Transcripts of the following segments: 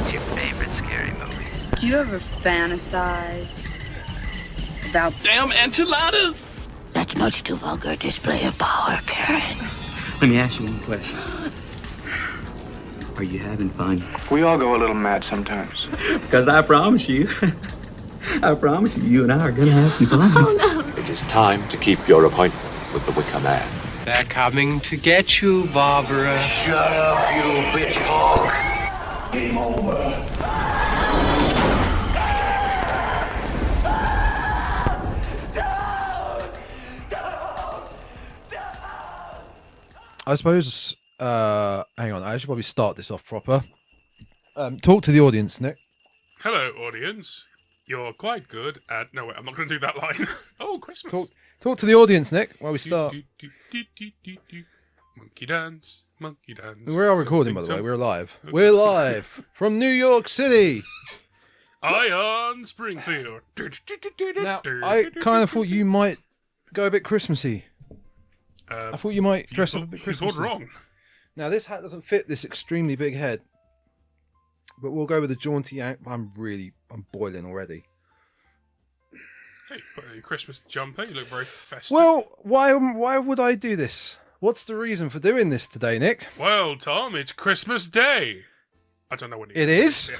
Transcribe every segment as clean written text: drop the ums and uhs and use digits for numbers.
What's your favorite scary movie? Do you ever fantasize about damn enchiladas? That's much too vulgar display of power, Karen. Let me ask you one question. Are you having fun? We all go a little mad sometimes. Because I promise you, you and I are going to have some fun. Oh, no. It is time to keep your appointment with the Wicker Man. They're coming to get you, Barbara. Shut up, you bitch hog. Game over. I suppose, hang on, I should probably start this off proper. Talk to the audience, Nick. Hello, audience. You're quite good at... No, wait, I'm not going to do that line. Oh, Christmas. Talk to the audience, Nick, while we start. Monkey dance, monkey dance. We are recording, by the way. We're live. We're live from New York City. Ion Springfield. Now, I kind of thought you might go a bit Christmassy. I thought you might dress up a bit Christmassy. You thought wrong. Now, this hat doesn't fit this extremely big head. But we'll go with a jaunty... I'm boiling already. Hey, put on your Christmas jumper. You look very festive. Well, why would I do this? What's the reason for doing this today, Nick? Well, Tom, it's Christmas Day. I don't know when it is.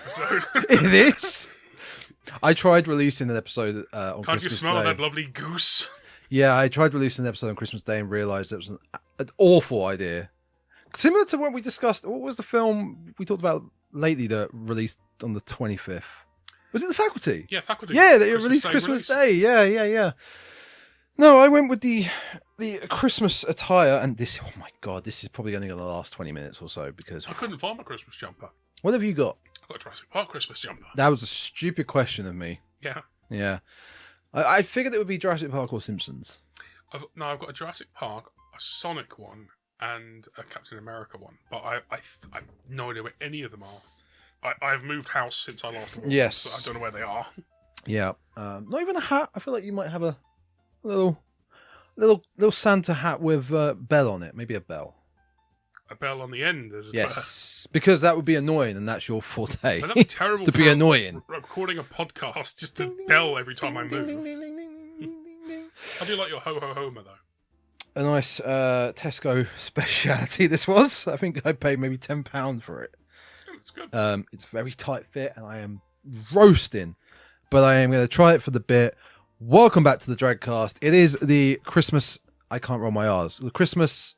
It is. I tried releasing an episode on Christmas Day. Can't you smell that lovely goose? Yeah, I tried releasing an episode on Christmas Day and realised it was an awful idea. Similar to what we discussed. What was the film we talked about lately that released on the 25th? Was it The Faculty? Yeah, Faculty. Yeah, they released Christmas Day. Yeah. No, I went with the Christmas attire, and this. Oh my god, this is probably only going to last 20 minutes or so because I couldn't find my Christmas jumper. What have you got? I got a Jurassic Park Christmas jumper. That was a stupid question of me. Yeah. I figured it would be Jurassic Park or Simpsons. I've got a Jurassic Park, a Sonic one, and a Captain America one. But I have no idea where any of them are. I've moved house since I last walked. Yes. So I don't know where they are. Yeah. Not even a hat. I feel like you might have a little Santa hat with bell on it. Maybe a bell. A bell on the end. Yes. Because that would be annoying, and that's your forte. But that'd be terrible to be annoying. Recording a podcast just to bell every time I move. How do you like your ho-ho-homer, though? A nice Tesco speciality this was. I think I paid maybe £10 for it. It's good. It's very tight fit, and I am roasting. But I am going to try it for the bit. Welcome back to the Dreadcast. It is the Christmas... I can't roll my R's. The Christmas...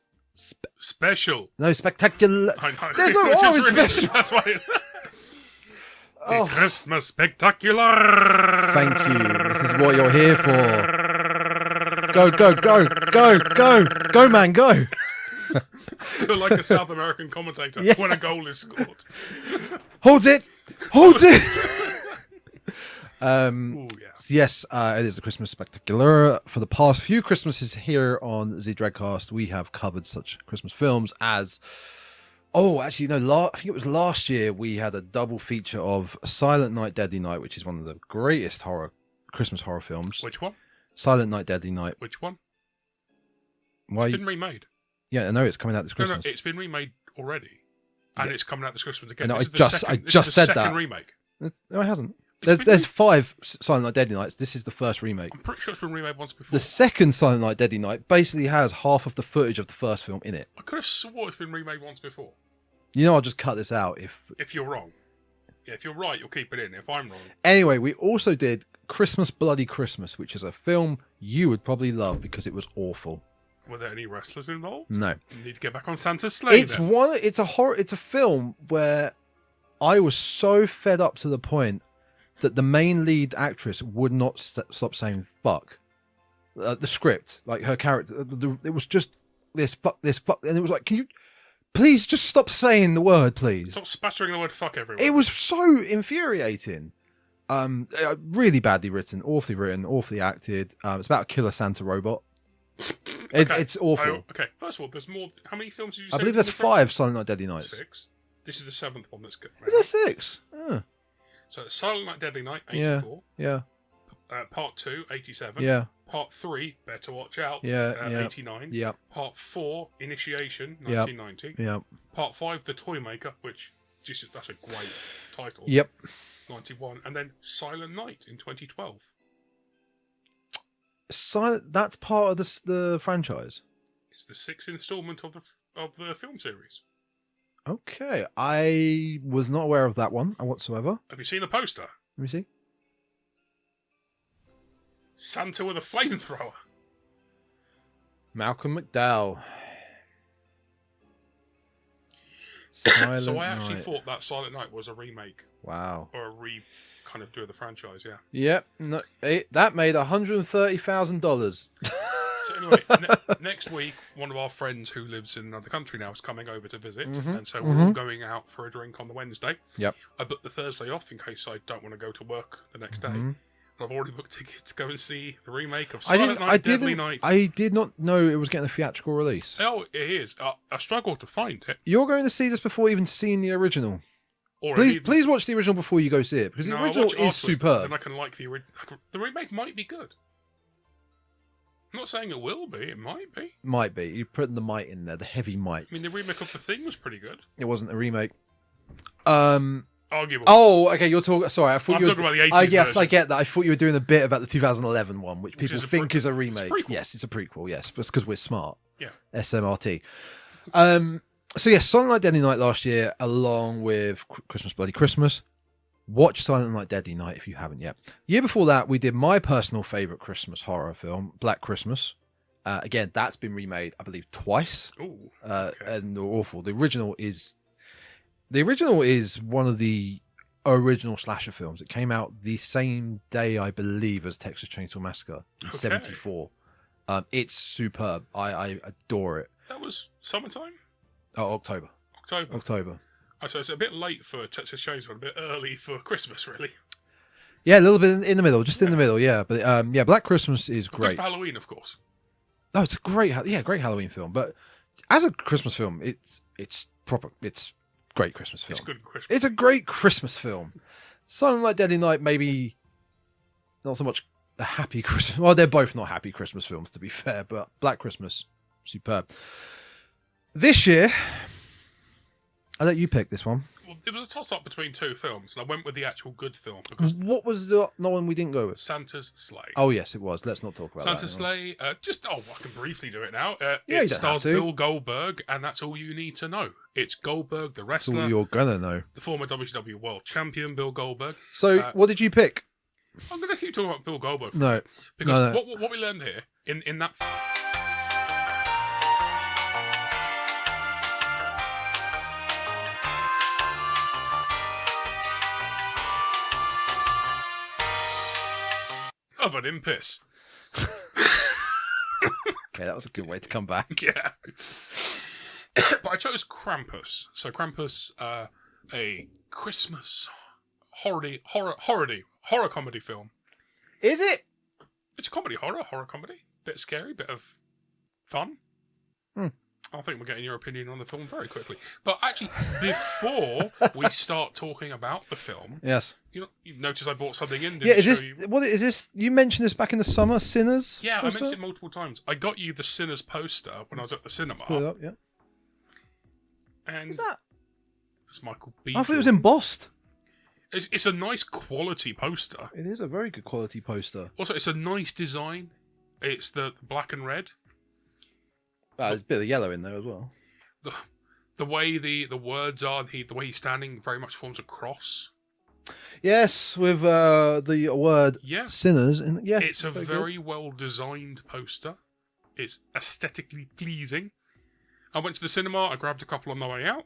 Special. No, spectacular. I know. There's no R in special. That's why. The Christmas Spectacular. Thank you. This is what you're here for. Go, man, go. You're like a South American commentator when a goal is scored. Hold it. Ooh, yeah. Yes, it is the Christmas Spectacular. For the past few Christmases here on the Dreadcast, we have covered such Christmas films as... Oh, actually, no, I think it was last year we had a double feature of Silent Night, Deadly Night, which is one of the greatest Christmas horror films. Which one? Silent Night, Deadly Night. Which one? Why? It's been remade. Yeah, I know it's coming out this Christmas. No, it's been remade already. And it's coming out this Christmas again. No, I just said that. Second remake. No, it hasn't. There's 5 Silent Night Deadly Nights. This is the first remake. I'm pretty sure it's been remade once before. The second Silent Night Deadly Night basically has half of the footage of the first film in it. I could have swore it's been remade once before. You know, I'll just cut this out if you're wrong. Yeah, if you're right, you'll keep it in. If I'm wrong. Anyway, we also did Christmas Bloody Christmas, which is a film you would probably love because it was awful. Were there any wrestlers involved? No. You need to get back on Santa's sleigh. It's a film where I was so fed up to the point that the main lead actress would not stop saying fuck. The script, like her character, it was just this fuck, and it was like, can you please just stop saying the word, please? Stop spattering the word fuck everywhere. It was so infuriating. Really badly written, awfully acted. It's about a killer Santa robot. It's awful. Okay, first of all, there's more. How many films did you say? I believe there's 5 Silent Night Deadly Nights. 6. This is the 7th one that's good. Is there 6? Oh. So it's Silent Night Deadly Night, 84. Yeah. Part 2, 87. Yeah. Part 3, Better Watch Out, yeah. 89. Yeah. Part 4, Initiation, 1990. Yeah. Part 5, The Toy Maker, which that's a great title. Yep. 91, and then Silent Night in 2012. That's part of the franchise. It's the 6th installment of the film series. Okay, I was not aware of that one whatsoever. Have you seen the poster? Let me see. Santa with a flamethrower. Malcolm McDowell. So I actually thought that Silent Night was a remake. Wow. Or a kind of do of the franchise, yeah. Yep. No, that made $130,000. So anyway, next week, one of our friends who lives in another country now is coming over to visit, and so we're all going out for a drink on the Wednesday. Yep. I booked the Thursday off in case I don't want to go to work the next day. I've already booked tickets to go and see the remake of Silent Night, Deadly Night. I did not know it was getting a theatrical release. Oh, it is. I struggle to find it. You're going to see this before even seeing the original. Please watch the original before you go see it, because the original is superb. Then I can like the original. The remake might be good. I'm not saying it will be. It might be. Might be. You're putting the might in there, the heavy might. I mean, the remake of The Thing was pretty good. It wasn't a remake. Arguable. Oh, okay. You're talking. Sorry, I thought I'm you were talking about the 80s yes, version. I get that. I thought you were doing a bit about the 2011 one, which people think is a remake. It's a prequel. Yes, it's a prequel. Yes, but it's because we're smart. Yeah. SMRT. So yes, Silent Night, Deadly Night last year, along with Christmas Bloody Christmas. Watch Silent Night, Deadly Night if you haven't yet. Year before that, we did my personal favorite Christmas horror film, Black Christmas. Again, that's been remade, I believe, twice. Ooh, and they're awful. The original is one of the original slasher films. It came out the same day, I believe, as Texas Chainsaw Massacre in '74. It's superb. I adore it. That was summertime? Oh, October. Oh, so it's a bit late for Texas Chainsaw, a bit early for Christmas, really. Yeah, a little bit in the middle, just in the middle, yeah. But Black Christmas is But great. good for Halloween, of course. No, it's a great Halloween film. But as a Christmas film, it's proper. It's great Christmas film. It's good Christmas. It's a great Christmas film. Silent Night, Deadly Night, maybe not so much a happy Christmas. Well, they're both not happy Christmas films, to be fair. But Black Christmas, superb. This year, I'll let you pick this one. Well, it was a toss-up between two films, and I went with the actual good film because What was the one we didn't go with? Santa's Sleigh. Oh yes, it was. Let's not talk about Santa's that. Sleigh. I can briefly do it now. Yeah, you it don't stars have to. Bill Goldberg, and that's all you need to know. It's Goldberg, the That's wrestler, all you're gonna know. the former WCW World Champion, Bill Goldberg. So, what did you pick? I'm going to keep talking about Bill Goldberg. No, Because no. what we learned here in that. Covered in piss. Okay, that was a good way to come back. Yeah. But I chose Krampus. So Krampus, a Christmas horror comedy film. Is it? It's a horror comedy. Bit scary, bit of fun. I think we're getting your opinion on the film very quickly. But actually, before we start talking about the film, Yes. you've noticed I brought something in. Yeah, Didn't what is this? You mentioned this back in the summer, Sinners? Yeah, I Was mentioned that? it multiple times. I got you the Sinners poster when I was at the cinema. Put it up, yeah. And What's that? it's Michael B. I thought it was embossed. It's a nice quality poster. It is a very good quality poster. Also, it's a nice design. It's the black and red. There's a bit of yellow in there as well. The way the words are, the way he's standing very much forms a cross. Yes, with the word sinners. Yes, It's a good. very well designed poster. It's aesthetically pleasing. I went to the cinema. I grabbed a couple on the way out.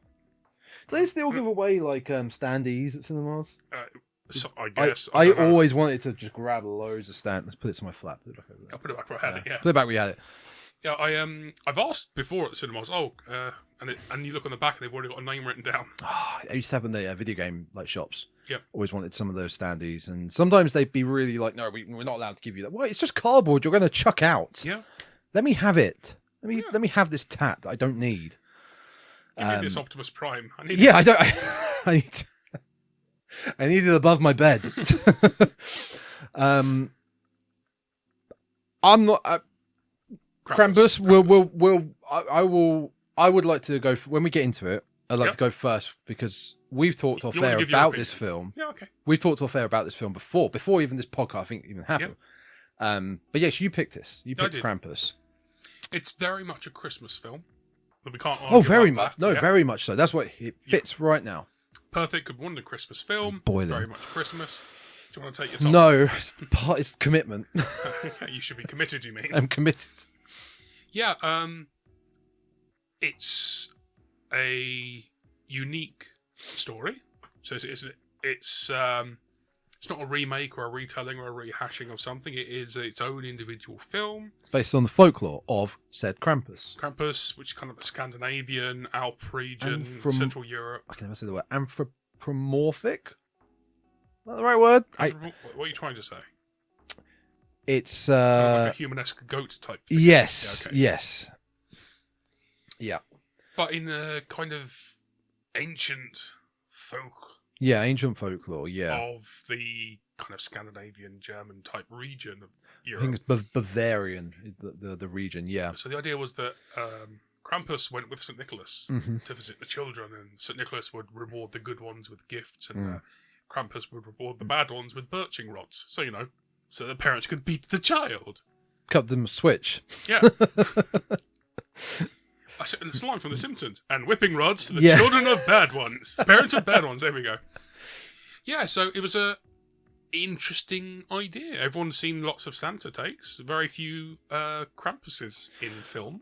Do they still give away like standees at cinemas? So I guess I don't know. always wanted to just grab loads of stand. Let's put it to my flat. Put it back over there. I'll put it back where I had it. Yeah. Put it back where you had it. Yeah, I've asked before at the cinemas. And you look on the back, they've already got a name written down. I used to have in the video game like shops. Yep. Always wanted some of those standees, and sometimes they'd be really like, "No, we're not allowed to give you that." Why? It's just cardboard. You're going to chuck out. Yeah. Let me have it. Let me have this tat that I don't need. Give me this Optimus Prime. I need Yeah, I don't. I need. I need it above my bed. I'm not. Krampus. I would like to go when we get into it. I'd like Yep. to go first because we've talked off You wanna air give your about this opinion? film. Yeah, okay. We've talked off air about this film before even this podcast, I think, even happened. But yes, you picked this. You I picked did. Krampus. It's very much a Christmas film. But we can't Oh, argue very about much. that. No, Yeah. very much so. That's what it fits right now. Perfect, good wonder Christmas film. Boiling. Very much Christmas. Do you want to take your time? No, it's commitment. You should be committed, you mean? I'm committed. Yeah, it's a unique story. So it's not a remake or a retelling or a rehashing of something. It is its own individual film. It's based on the folklore of said Krampus. Krampus, which is kind of a Scandinavian, Alp region, And from- Central Europe. I can never say the word anthropomorphic. Is that the right word? What are you trying to say? It's Kind of like a humanesque goat type thing. yes, Yeah, okay. yes, yeah, But in a kind of ancient folk yeah. Ancient folklore, yeah. of the kind of Scandinavian, German type region of I Europe. think it's Bavarian, the region, yeah. So the idea was that Krampus went with St. Nicholas hmm to visit the children, and St. Nicholas would reward the good ones with gifts, and Krampus would reward the bad ones with birching rods. So, so the parents could beat the child. Cut them a switch. Yeah. It's a line from The Simpsons. And whipping rods to the Yeah. children of bad ones. Parents of bad ones. There we go. Yeah, so it was a interesting idea. Everyone's seen lots of Santa takes. Very few Krampuses in film.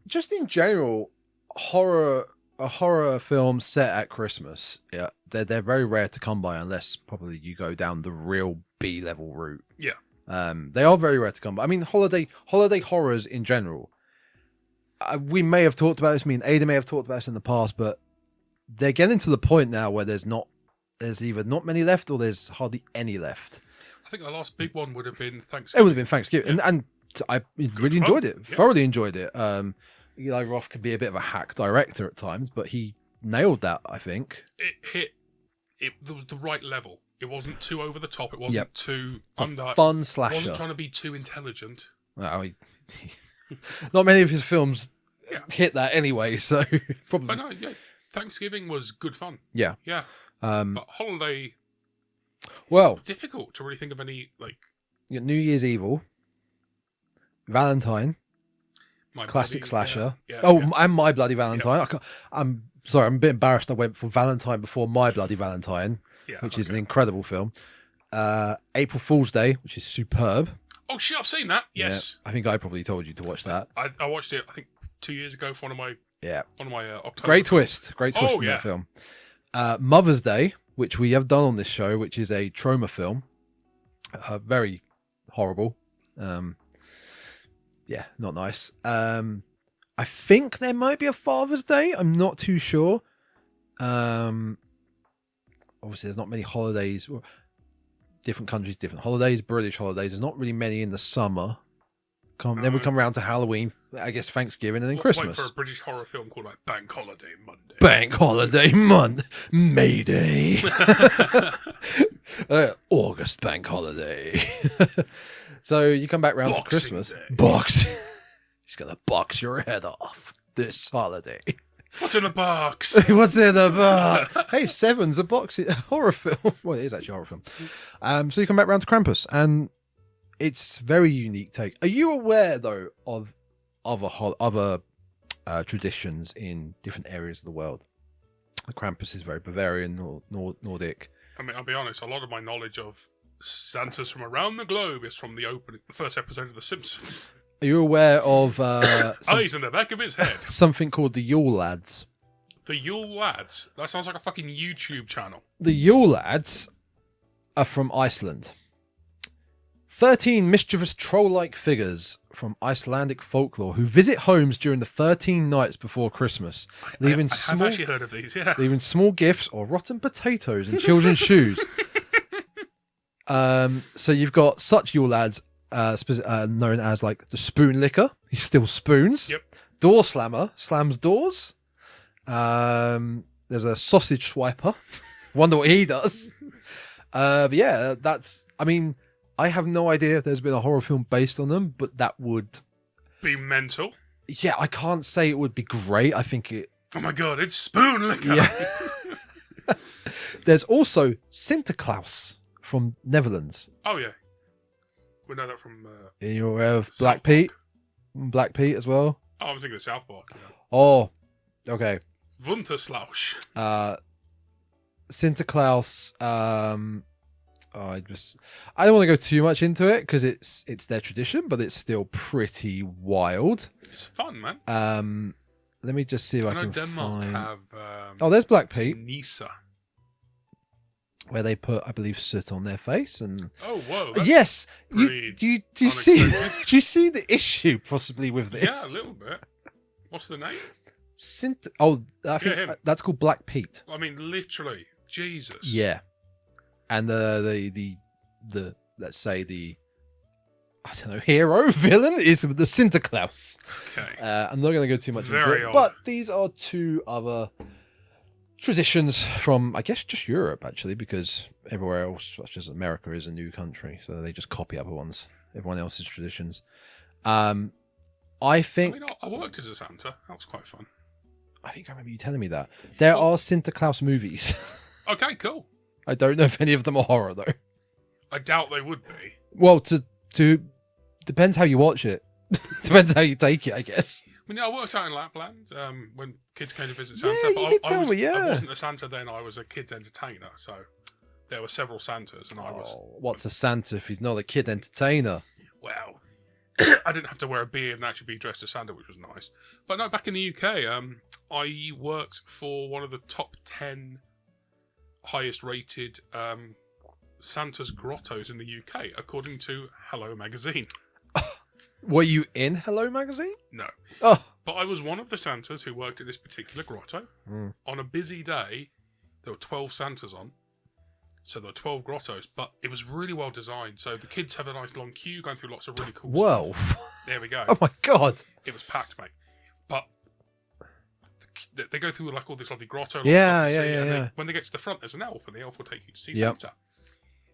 Just in general, a horror film set at Christmas, yeah, they're very rare to come by unless probably you go down the real B level route. Yeah. They are very rare to come by. I mean, holiday horrors in general. We may have talked about this. Me and Ada may have talked about this in the past, but they're getting to the point now where there's either not many left or there's hardly any left. I think the last big one would have been It Thanksgiving. would have been Thanksgiving, and I really enjoyed it. Yeah. Thoroughly enjoyed it. Eli Roth can be a bit of a hack director at times, but he nailed that. I think. There was the right level. It wasn't too over the top. It wasn't Yep. too It's a under. fun It slasher. wasn't trying to be too intelligent. Well, not many of his films Yeah. hit that anyway, so probably. But no, yeah, Thanksgiving was good fun. Yeah. Yeah. Um, But holiday, well, difficult to really think of any, like, you got New Year's Evil, Valentine, My classic Bloody- slasher. Yeah, oh, yeah. and My Bloody Valentine. I'm sorry, I'm a bit embarrassed. I went for Valentine before My Bloody Valentine, Yeah, which is an okay. incredible film. April Fool's Day, which is superb. Oh shit, I've seen that. Yes, Yeah, I think I probably told you to watch that. I watched it. I think 2 years ago for one of my Yeah, October. great twist in Oh, yeah. that film. Mother's Day, which we have done on this show, which is a trauma film. Very horrible. Yeah, not nice. I think there might be a Father's Day. I'm not too sure. Obviously, there's not many holidays. Different countries, different holidays. British holidays. There's not really many in the summer. Then we come around to Halloween, I guess Thanksgiving, and then Christmas. Wait for a British horror film called like Bank Holiday Monday. Bank holiday month, Mayday, August bank holiday. So you come back round to Boxing Christmas. Day. Box. He's gonna box your head off this holiday. What's in the box? What's in the box? Hey, Seven's a horror film. Well, it is actually a horror film. So you come back round to Krampus, and it's very unique take. Are you aware though of other traditions in different areas of the world? The Krampus is very Bavarian or Nordic. I mean, I'll be honest. A lot of my knowledge of Santas from around the globe is from the first episode of The Simpsons. Are you aware of Eyes in the back of his head. something called the Yule Lads? The Yule Lads. That sounds like a fucking YouTube channel. The Yule Lads are from Iceland. 13 mischievous troll-like figures from Icelandic folklore who visit homes during the 13 nights before Christmas, leaving I have actually heard of these, yeah. small gifts or rotten potatoes in children's shoes. So you've got such Yule Lads known as like the Spoon Licker. He steals spoons. Yep. Door Slammer slams doors. There's a Sausage Swiper. Wonder what he does. But yeah, I mean, I have no idea if there's been a horror film based on them, but that would... Be mental. Yeah, I can't say it would be great. I think Oh my god, it's spoon liquor. Yeah. There's also Sinterklaas from Netherlands. Oh yeah, we know that from. You're aware of South Black Park. Pete? Black Pete as well. Oh, I'm thinking of South Park. Yeah. Oh, okay. Wunterslausch. Sinterklaas. I don't want to go too much into it because it's their tradition, but it's still pretty wild. It's fun, man. Let me just see if I know can Denmark find. have. Oh, there's Black Pete, Nisa. where they put, I believe, soot on their face and. Oh whoa. That's Yes, pretty do you see? unexpected. Do you see the issue possibly with this? Yeah, a little bit. What's the name? I think him. that's called Black Pete. I mean, literally, Jesus. Yeah, and the let's say the I don't know hero villain is the Sinterklaas. Okay. I'm not going to go too much into Very it, odd. but these are two other traditions from I guess just Europe actually, because everywhere else, such as America, is a new country, so they just copy everyone else's traditions. I think I worked as a Santa. That was quite fun. I remember you telling me that there are Sinterklaas movies. Okay, cool. I don't know if any of them are horror though. I doubt they would be. Well, to depends how you watch it. Depends how you take it, I guess. I mean, I worked out in Lapland when kids came to visit Santa. Yeah, but you did I tell was, me, yeah. I wasn't a Santa then. I was a kids entertainer. So there were several Santas, and I was. Oh, what's a Santa if he's not a kid entertainer? Well, I didn't have to wear a beard and actually be dressed as Santa, which was nice. But no, back in the UK, I worked for one of the top 10 highest rated Santa's grottos in the UK, according to Hello Magazine. Were you in Hello Magazine? No. Oh, But I was one of the Santas who worked at this particular grotto. On a busy day, there were 12 Santas on. So there were 12 grottos, but it was really well designed. So the kids have a nice long queue going through lots of really cool 12. stuff. There we go. Oh my god. It was packed, mate. But they go through like all this lovely grotto. Yeah, lots of stuff to yeah, see, yeah, and yeah. then when they get to the front, there's an elf, and the elf will take you to see Yep. Santa.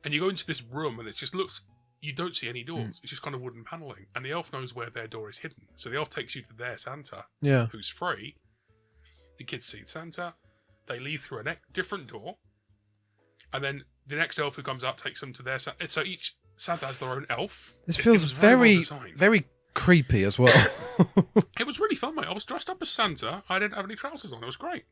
And you go into this room, and it just looks. You don't see any doors. It's just kind of wooden paneling, and the elf knows where their door is hidden. So the elf takes you to their Santa, Yeah. who's free. The kids see Santa. They leave through a different door, and then the next elf who comes out takes them to their Santa. So each Santa has their own elf. This It feels was very, well designed. very creepy as well. It was really fun, mate. I was dressed up as Santa. I didn't have any trousers on. It was great.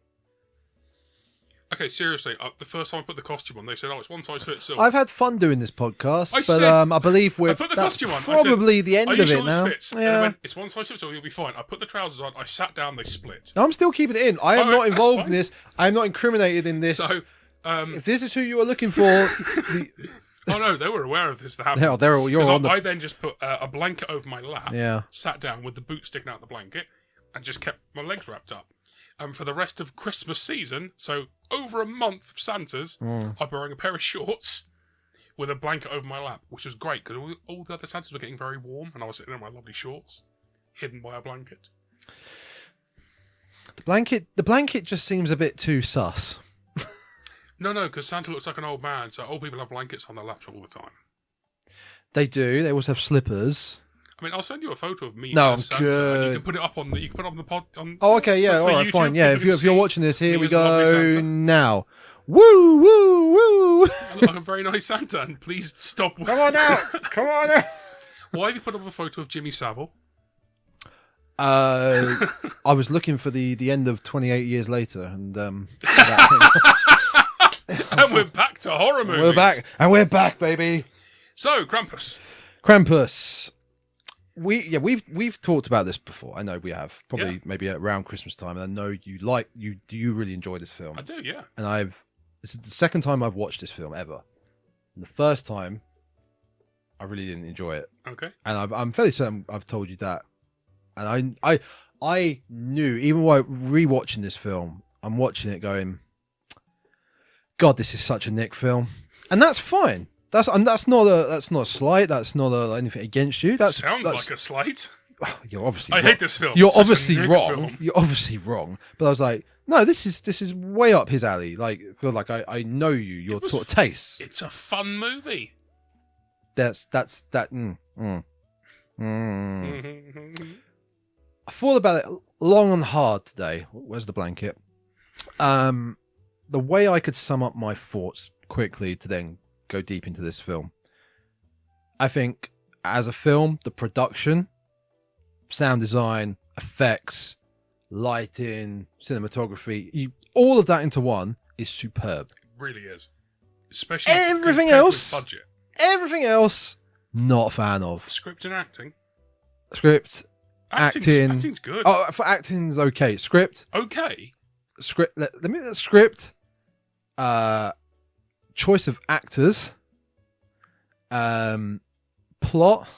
Okay, seriously, the first time I put the costume on, they said, "Oh, it's one size fits all." I've had fun doing this podcast, I but said- I believe I we're put the that's costume on. I said, probably the end "Are you of sure it this now. fits?" And they Yeah. went, "It's one size fits all. You'll be fine." I put the trousers on. I sat down. They split. I'm still keeping it in. I am Oh, not that's involved in fine. this. I'm not incriminated in this. So, If this is who you are looking for, oh no, they were aware of this. That happened. hell, you're 'Cause on the. I then just put a blanket over my lap. Yeah. Sat down with the boot sticking out the blanket, and just kept my legs wrapped up. And for the rest of Christmas season, so over a month of Santas, I've been wearing a pair of shorts with a blanket over my lap, which was great because all the other Santas were getting very warm, and I was sitting in my lovely shorts, hidden by a blanket. The blanket just seems a bit too sus. No, because Santa looks like an old man, so old people have blankets on their laps all the time. They do. They also have slippers. I mean, I'll send you a photo of me No, as Santa, good. and you can put it up on the pod. Oh, okay, yeah, for all right, YouTube, fine. Yeah, people if can you're see watching this, here me we as a lovely go Santa. now. Woo, woo, woo! I look like a very nice Santa, and please stop. Come on out! Come on out! Why have you put up a photo of Jimmy Savile? I was looking for the end of 28 years later, and And we're back to horror movies. we're back, baby. So, Krampus. Krampus. We've talked about this before. I know we have, probably Yeah. maybe around Christmas time, and I know you really enjoy this film. I do, yeah. And this is the second time I've watched this film ever. And the first time, I really didn't enjoy it, Okay. and I'm fairly certain I've told you that. And I knew, even while rewatching this film, I'm watching it going, God, this is such a Nick film, and that's fine. That's not a slight. That's not anything against you. That's like a slight. You're obviously. I wrong. hate this film. You're Such a obviously Nick wrong. film. You're obviously wrong. But I was like, no, this is way up his alley. Like, I feel like I know you. Your sort of tastes. It's a fun movie. That's that. I thought about it long and hard today. Where's the blanket? The way I could sum up my thoughts quickly to then go deep into this film. I think as a film, the production, sound design, effects, lighting, cinematography, all of that into one is superb. It really is. Especially Everything compared else, with budget. everything else, not a fan of. Script and acting. Script, acting. Acting's good. Oh, for acting's okay. Script, Okay. script. Let me script. Choice of actors. Plot.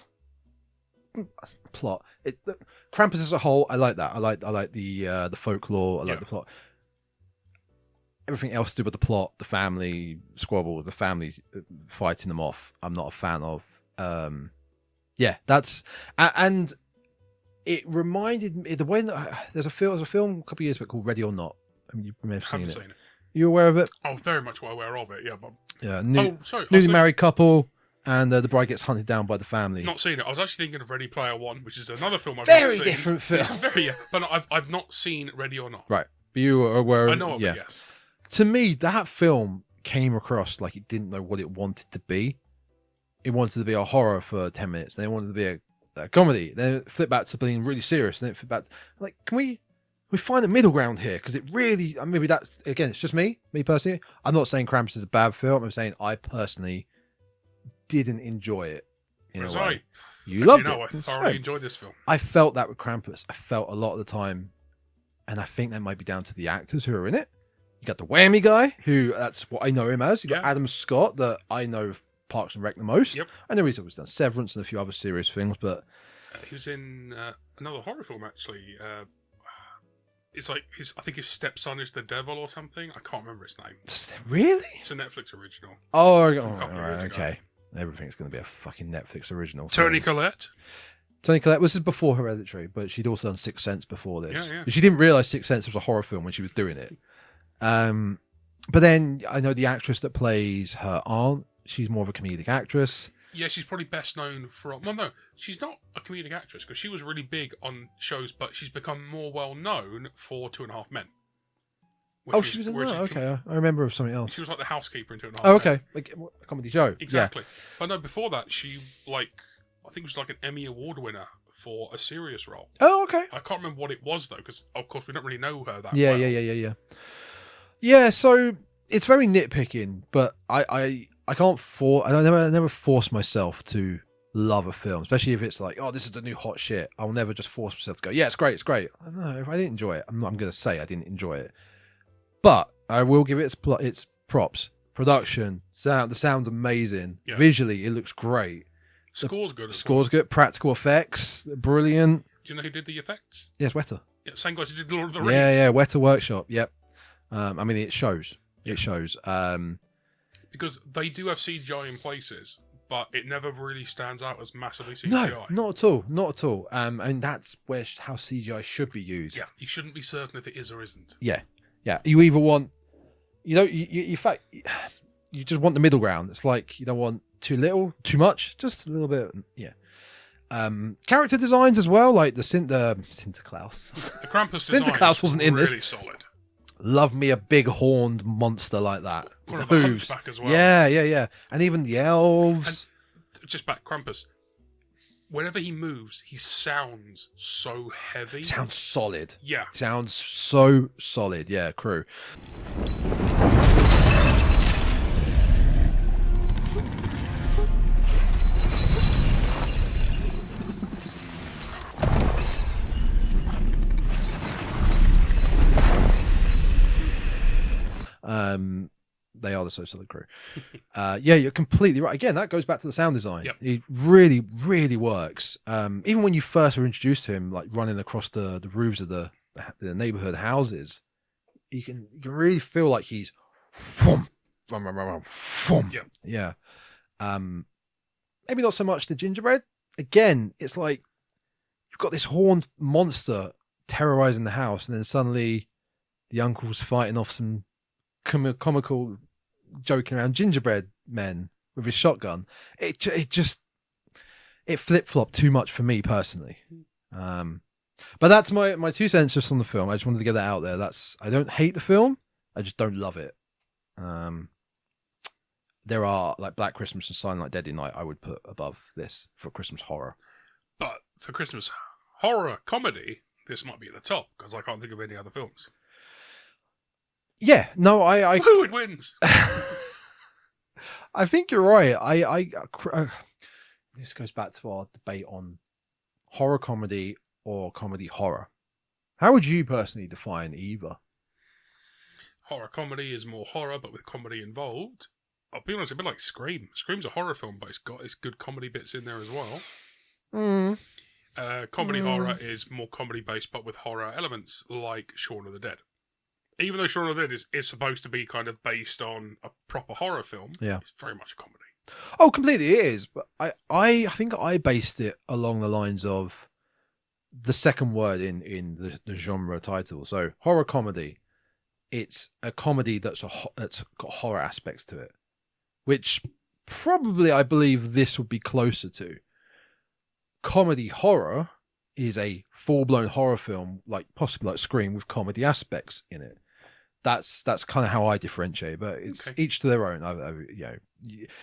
Krampus as a whole, I like that. I like the folklore. I like the plot. Everything else to do with the plot, the family squabble, the family fighting them off, I'm not a fan of. Yeah, that's and it reminded me the way that there's a film a couple of years back called Ready or Not. I mean, you may have seen it. You aware of it? Oh, very much well aware of it. Yeah, but newly married couple, and the bride gets hunted down by the family. Not seen it. I was actually thinking of Ready Player One, which is another film I've very not seen. Different film. Very, yeah, but I've not seen Ready or Not. Right, but you are aware. I know of it. Yes. To me, that film came across like it didn't know what it wanted to be. It wanted to be a horror for 10 minutes. Then it wanted to be a comedy. Then it flipped back to being really serious. And then it flipped back to, like, can we find a middle ground here? Because it really, maybe that's, again, it's just me personally. I'm not saying Krampus is a bad film. I'm saying I personally didn't enjoy it in a way. You loved it. I thoroughly enjoyed this film. I felt that with Krampus. I felt a lot of the time, and I think that might be down to the actors who are in it. You got the whammy guy, who that's what I know him as. You got Adam Scott, that I know of Parks and Rec the most. Yep. I know he's always done Severance and a few other serious things, but he was in another horror film actually. It's like I think his stepson is the devil or something. I can't remember his name. Really? It's a Netflix original. Oh, right, okay. Everything's going to be a fucking Netflix original. Toni Collette. Toni Collette. This is before Hereditary, but she'd also done Sixth Sense before this. Yeah. She didn't realise Sixth Sense was a horror film when she was doing it. But then I know the actress that plays her aunt. She's more of a comedic actress. Yeah, she's probably best known for... Well, no, she's not a comedic actress because she was really big on shows, but she's become more well known for 2.5 Men. She was in that? Okay, I remember of something else. She was like the housekeeper in 2.5 Men. Oh, okay. Like a comedy show. Exactly. Yeah. But no, before that, she, I think it was like an Emmy Award winner for a serious role. Oh, okay. I can't remember what it was, though, because, of course, we don't really know her that well. Yeah. Yeah, so it's very nitpicking, but I can't I never force myself to love a film, especially if it's like, oh, this is the new hot shit. I'll never just force myself to go, yeah, it's great. I don't know, if I didn't enjoy it, I'm going to say I didn't enjoy it. But I will give it its props. Production, sound, the sound's amazing. Yeah. Visually, it looks great. Score's good. Score's good. Practical effects, brilliant. Do you know who did the effects? Yes, Weta. Yeah, same guys who did Lord of the Rings. Yeah, Weta Workshop. Yep. I mean, it shows. It shows. Because they do have CGI in places, but it never really stands out as massively CGI. No, not at all. And that's how CGI should be used. Yeah, you shouldn't be certain if it is or isn't. Yeah. You either want, in fact, you just want the middle ground. It's like you don't want too little, too much, just a little bit. Yeah. Character designs as well, like the Sinterklaas. The Krampus design Sinterklaas wasn't in really this. Solid. Love me a big horned monster like that. One of the hooves. As well. Yeah. And even the elves. And just back, Krampus. Whenever he moves, he sounds so heavy. Sounds solid. Yeah. Sounds so solid. Yeah, crew. They are the So Solid crew. Yeah, you're completely right. Again, that goes back to the sound design. Yep. It really, really works. Even when you first were introduced to him, like running across the roofs of the neighborhood houses, you can really feel like he's Yep. Yeah. Maybe not so much the gingerbread. Again, it's like you've got this horned monster terrorizing the house, and then suddenly the uncle's fighting off some comical joking around gingerbread men with his shotgun. It flip-flopped too much for me personally. But that's my 2 cents just on the film. I just wanted to get that out there. I don't hate the film. I just don't love it. There are like Black Christmas and Silent Night, Deadly Night I would put above this for Christmas horror. But for Christmas horror comedy, this might be at the top because I can't think of any other films. Yeah, no, I Who it wins? I think you're right. This goes back to our debate on horror comedy or comedy horror. How would you personally define either? Horror comedy is more horror, but with comedy involved. I'll be honest, a bit like Scream. Scream's a horror film, but it's got its good comedy bits in there as well. Comedy horror is more comedy based, but with horror elements, like Shaun of the Dead. Even though Shaun of the Dead is supposed to be kind of based on a proper horror film, it's very much a comedy. Oh, completely it is. But I think I based it along the lines of the second word in the genre title. So horror comedy. It's a comedy that's got horror aspects to it, which probably I believe this would be closer to. Comedy horror is a full-blown horror film, like possibly like Scream, with comedy aspects in it. That's kind of how I differentiate, but it's each to their own.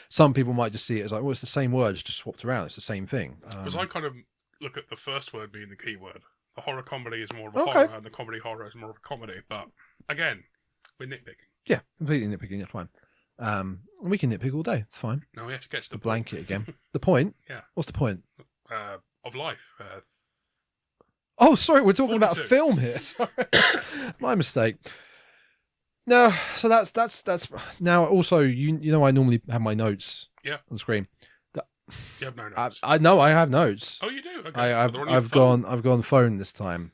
Some people might just see it as like, well, it's the same words just swapped around. It's the same thing. Because I kind of look at the first word being the key word. The horror comedy is more of a horror, and the comedy horror is more of a comedy. But again, we're nitpicking. Yeah, completely nitpicking. It's fine. We can nitpick all day. It's fine. No, we have to get to the blanket again. The point? Yeah. What's the point? Of life. Oh, sorry, we're talking 42. about a film here. Sorry. My mistake. No, so that's now also you know I normally have my notes on the screen. You have no notes. I know I have notes. Oh, you do? Okay. I've gone phone this time.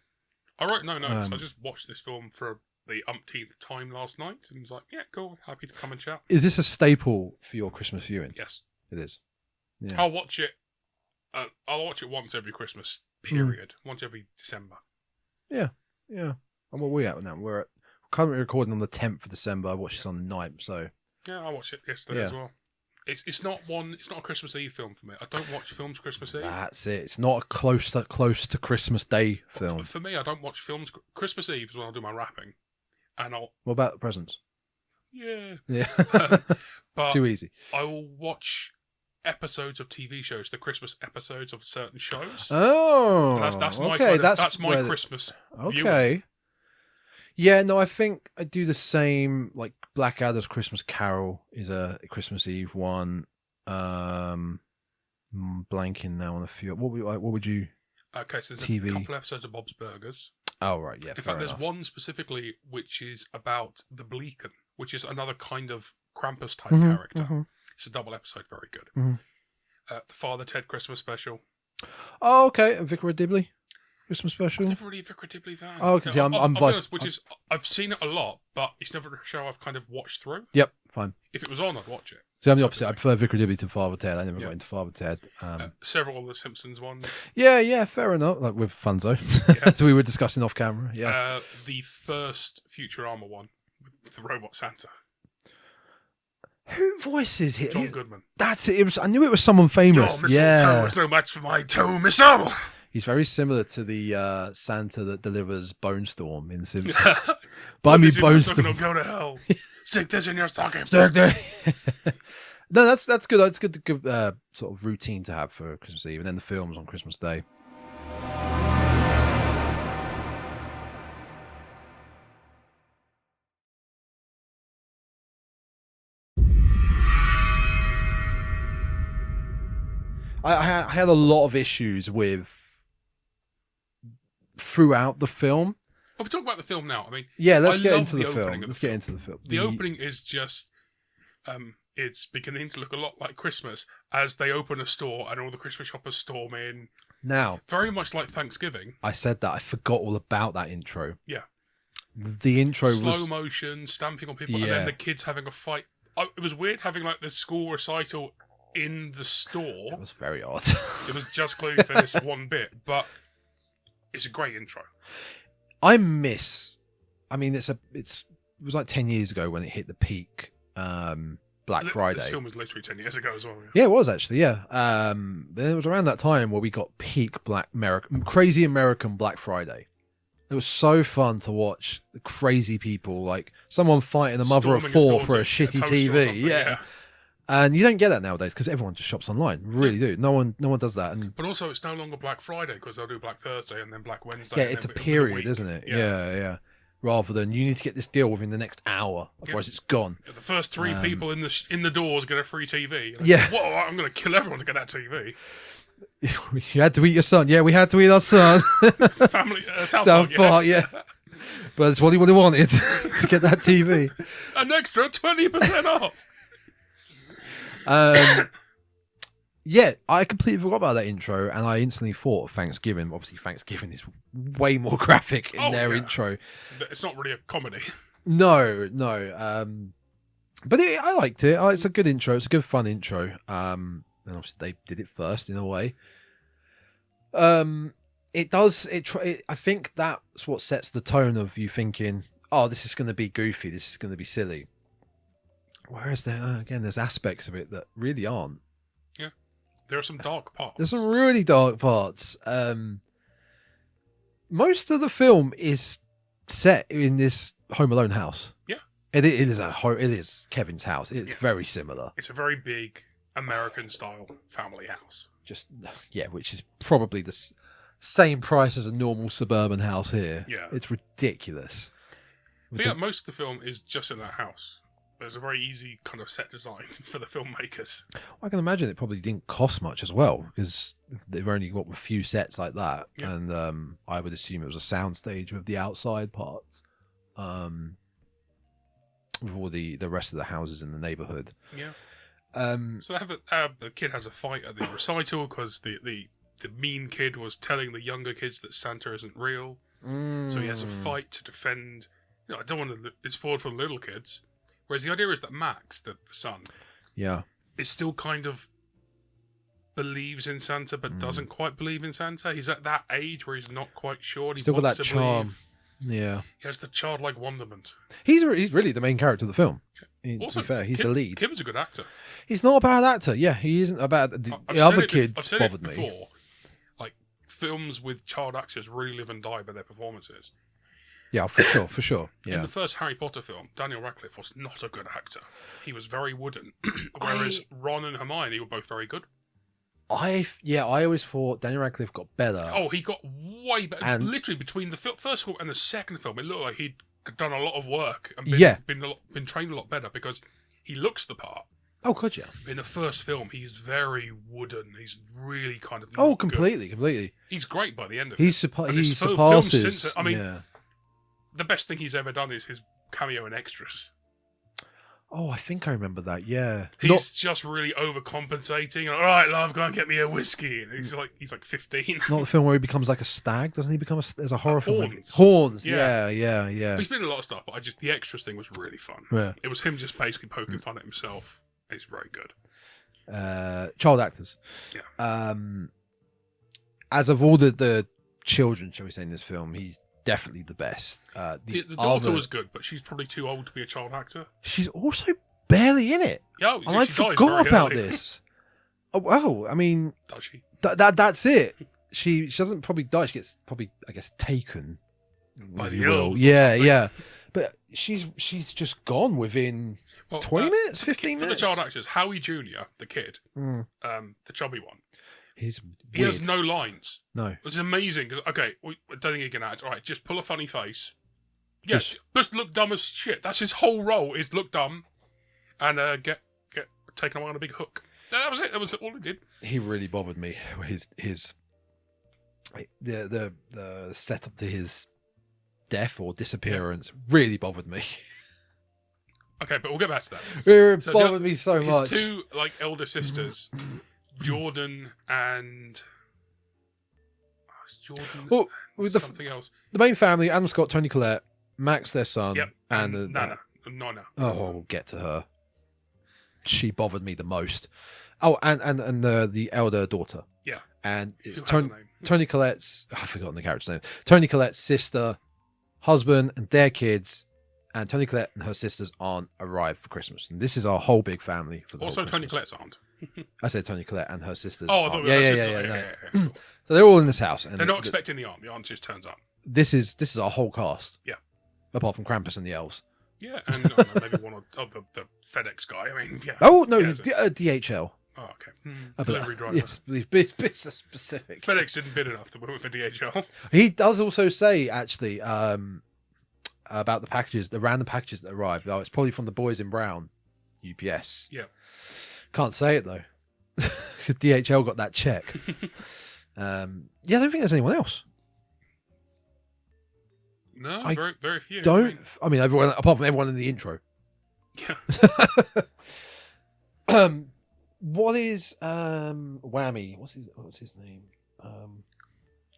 I wrote no notes. I just watched this film for the umpteenth time last night and was like, yeah, cool, happy to come and chat. Is this a staple for your Christmas viewing? Yes. It is. Yeah. I'll watch it once every Christmas period. Once every December. Yeah. And what are we at now? We're currently recording on the 10th of December. I watched this on the 9th, so yeah, I watched it yesterday as well. It's not a Christmas Eve film for me. I don't watch films Christmas Eve. That's it. It's not a close to Christmas Day film. For me, I don't watch films. Christmas Eve is when I'll do my wrapping. What about the presents? Yeah. But too easy. I will watch episodes of TV shows, the Christmas episodes of certain shows. Oh, and that's my okay. that's my Christmas. Okay. Viewing. Yeah, no, I think I do the same. Like Blackadder's Christmas Carol is a Christmas Eve one. Blanking now on a few. What would you? Okay, so there's TV. a couple episodes of Bob's Burgers. Oh right, yeah. In fact, there's one specifically which is about the Bleaken, which is another kind of Krampus type character. Mm-hmm. It's a double episode, very good. Mm-hmm. The Father Ted Christmas special. Oh, okay. Vicar of Dibley Christmas special. I'm never really a Vicar of Dibley fan. Oh, because I'm vice. Honest, I've seen it a lot, but it's never a show I've kind of watched through. Yep, fine. If it was on, I'd watch it. See, I'm the opposite. I prefer Vicar of Dibley to Father Ted. I never got into Father Ted. Several of the Simpsons ones. Yeah, fair enough. Like with Funzo, as we were discussing off camera. Yeah. The first Futurama one with the robot Santa. Who voices it? John Goodman. That's it. I knew it was someone famous. Your mistletoe is no match for my toe missile. He's very similar to the Santa that delivers Bone Storm in Simpsons. Buy me Bone Storm. Go to hell. Stick this in your stocking. No, that's good. It's good to give sort of routine to have for Christmas Eve, and then the films on Christmas Day. I had a lot of issues with throughout the film. Well, if we talk about the film now, I mean, yeah, let's get into the film. The opening is just, it's beginning to look a lot like Christmas as they open a store and all the Christmas shoppers storm in. Now, very much like Thanksgiving. I said that I forgot all about that intro. Yeah, the intro was slow motion, stamping on people, and then the kids having a fight. It was weird having like the school recital in the store. It was very odd. It was just clearly for this one bit, but it's a great intro. I mean, it was like 10 years ago when it hit the peak. Black Friday. This film was literally 10 years ago as well. Yeah, it was actually. Yeah, it was around that time where we got peak crazy American Black Friday. It was so fun to watch the crazy people, like someone fighting a mother of four for a shitty TV. Yeah. And you don't get that nowadays because everyone just shops online. Really do. No one does that. But also, it's no longer Black Friday because they'll do Black Thursday and then Black Wednesday. Yeah, it's a period, isn't it? Yeah. Rather than you need to get this deal within the next hour, otherwise it's gone. Yeah, the first 3 people in the doors get a free TV. Yeah. Whoa, I'm going to kill everyone to get that TV. You had to eat your son. Yeah, we had to eat our son. Family, South Park, yeah. But that's what he wanted to get that TV. An extra 20% off. Yeah, I completely forgot about that intro, and I instantly thought of Thanksgiving. Obviously, Thanksgiving is way more graphic in their intro. It's not really a comedy. No. But I liked it. It's a good intro. It's a good, fun intro. And obviously, they did it first in a way. It does. I think that's what sets the tone of you thinking, "Oh, this is going to be goofy. This is going to be silly." Whereas there's aspects of it that really aren't. Yeah, there are some dark parts. There's some really dark parts. Most of the film is set in this Home Alone house. Yeah, it is Kevin's house. It's very similar. It's a very big American style family house. Which is probably the same price as a normal suburban house here. Yeah, it's ridiculous. But yeah, most of the film is just in that house. There's a very easy kind of set design for the filmmakers. I can imagine it probably didn't cost much as well because they've only got a few sets like that, and I would assume it was a soundstage with the outside parts, with all the rest of the houses in the neighborhood. Yeah. So they have the kid has a fight at the recital because the mean kid was telling the younger kids that Santa isn't real. So he has a fight to defend. I don't want to. It's spoiled for the little kids. Whereas the idea is that Max, the son, is still kind of believes in Santa, but doesn't quite believe in Santa. He's at that age where he's not quite sure. He still got wants that to charm. Believe. Yeah, he has the childlike wonderment. He's really the main character of the film. Also, to be fair, he's the lead. Kim's a good actor. He's not a bad actor. Yeah, he isn't a bad. The other kids bothered me. Before, like films with child actors really live and die by their performances. Yeah, for sure. Yeah. In the first Harry Potter film, Daniel Radcliffe was not a good actor. He was very wooden, whereas Ron and Hermione were both very good. I always thought Daniel Radcliffe got better. Oh, he got way better. And literally between the first film and the second film, it looked like he'd done a lot of work and been trained a lot better because he looks the part. Oh, could you? In the first film, he's very wooden. He's really kind of completely. He's great by the end of it. He surpasses. The best thing he's ever done is his cameo in Extras. Oh, I think I remember that. Yeah, he's just really overcompensating. All right, love, go and get me a whiskey. And he's like 15. Not the film where he becomes like a stag, doesn't he? There's a horror film. Horns. Horns. Yeah. He's been in a lot of stuff, but the Extras thing was really fun. Yeah. It was him just basically poking fun at himself. It's very good. Child actors. Yeah. As of all the children, shall we say, in this film, he's definitely the best. The daughter was good, but she's probably too old to be a child actor. She's also barely in it. Yeah, and I forgot about this. Oh, well, I mean, does she? That's it. She doesn't probably die. She gets probably, I guess, taken by the Elves. Yeah. But she's just gone within 20 minutes, 15 minutes. For the child actors, Howie Jr., the kid, the chubby one. He has no lines. No. It's amazing. I don't think he can act. All right, just pull a funny face. Yeah, just look dumb as shit. That's his whole role, is look dumb and get taken away on a big hook. That was it. That was all he did. He really bothered me. The setup to his death or disappearance really bothered me. Okay, but we'll get back to that. It bothered me so much. His two elder sisters, Jordan and something else. The main family: Adam Scott, Toni Collette, Max, their son, and Nana. Oh, we'll get to her. She bothered me the most. Oh, and the elder daughter. Yeah, and it's Toni Collette's. I've forgotten the character's name. Toni Collette's sister, husband, and their kids, and Toni Collette and her sisters aren't arrived for Christmas. And this is our whole big family. For the Also, whole Toni Christmas. Collette's aunt. I said Toni Collette and her sisters. Oh, I thought yeah. So they're all in this house. And They're not expecting the aunt. The aunt just turns up. This is our whole cast. Yeah. Apart from Krampus and the Elves. Yeah, and I don't know, maybe one of the FedEx guy. I mean, yeah. Oh, no, Yeah, DHL. Oh, okay. Delivery driver. Yes, bit specific. FedEx didn't bid enough to went for DHL. He does also say, actually, about the packages, the random packages that arrived. Oh, it's probably from the boys in brown. UPS. Yeah. Can't say it, though. DHL got that check. Yeah, I don't think there's anyone else. No, I very, very few. I mean, everyone apart from everyone in the intro. Yeah. What is Whammy? What's his name?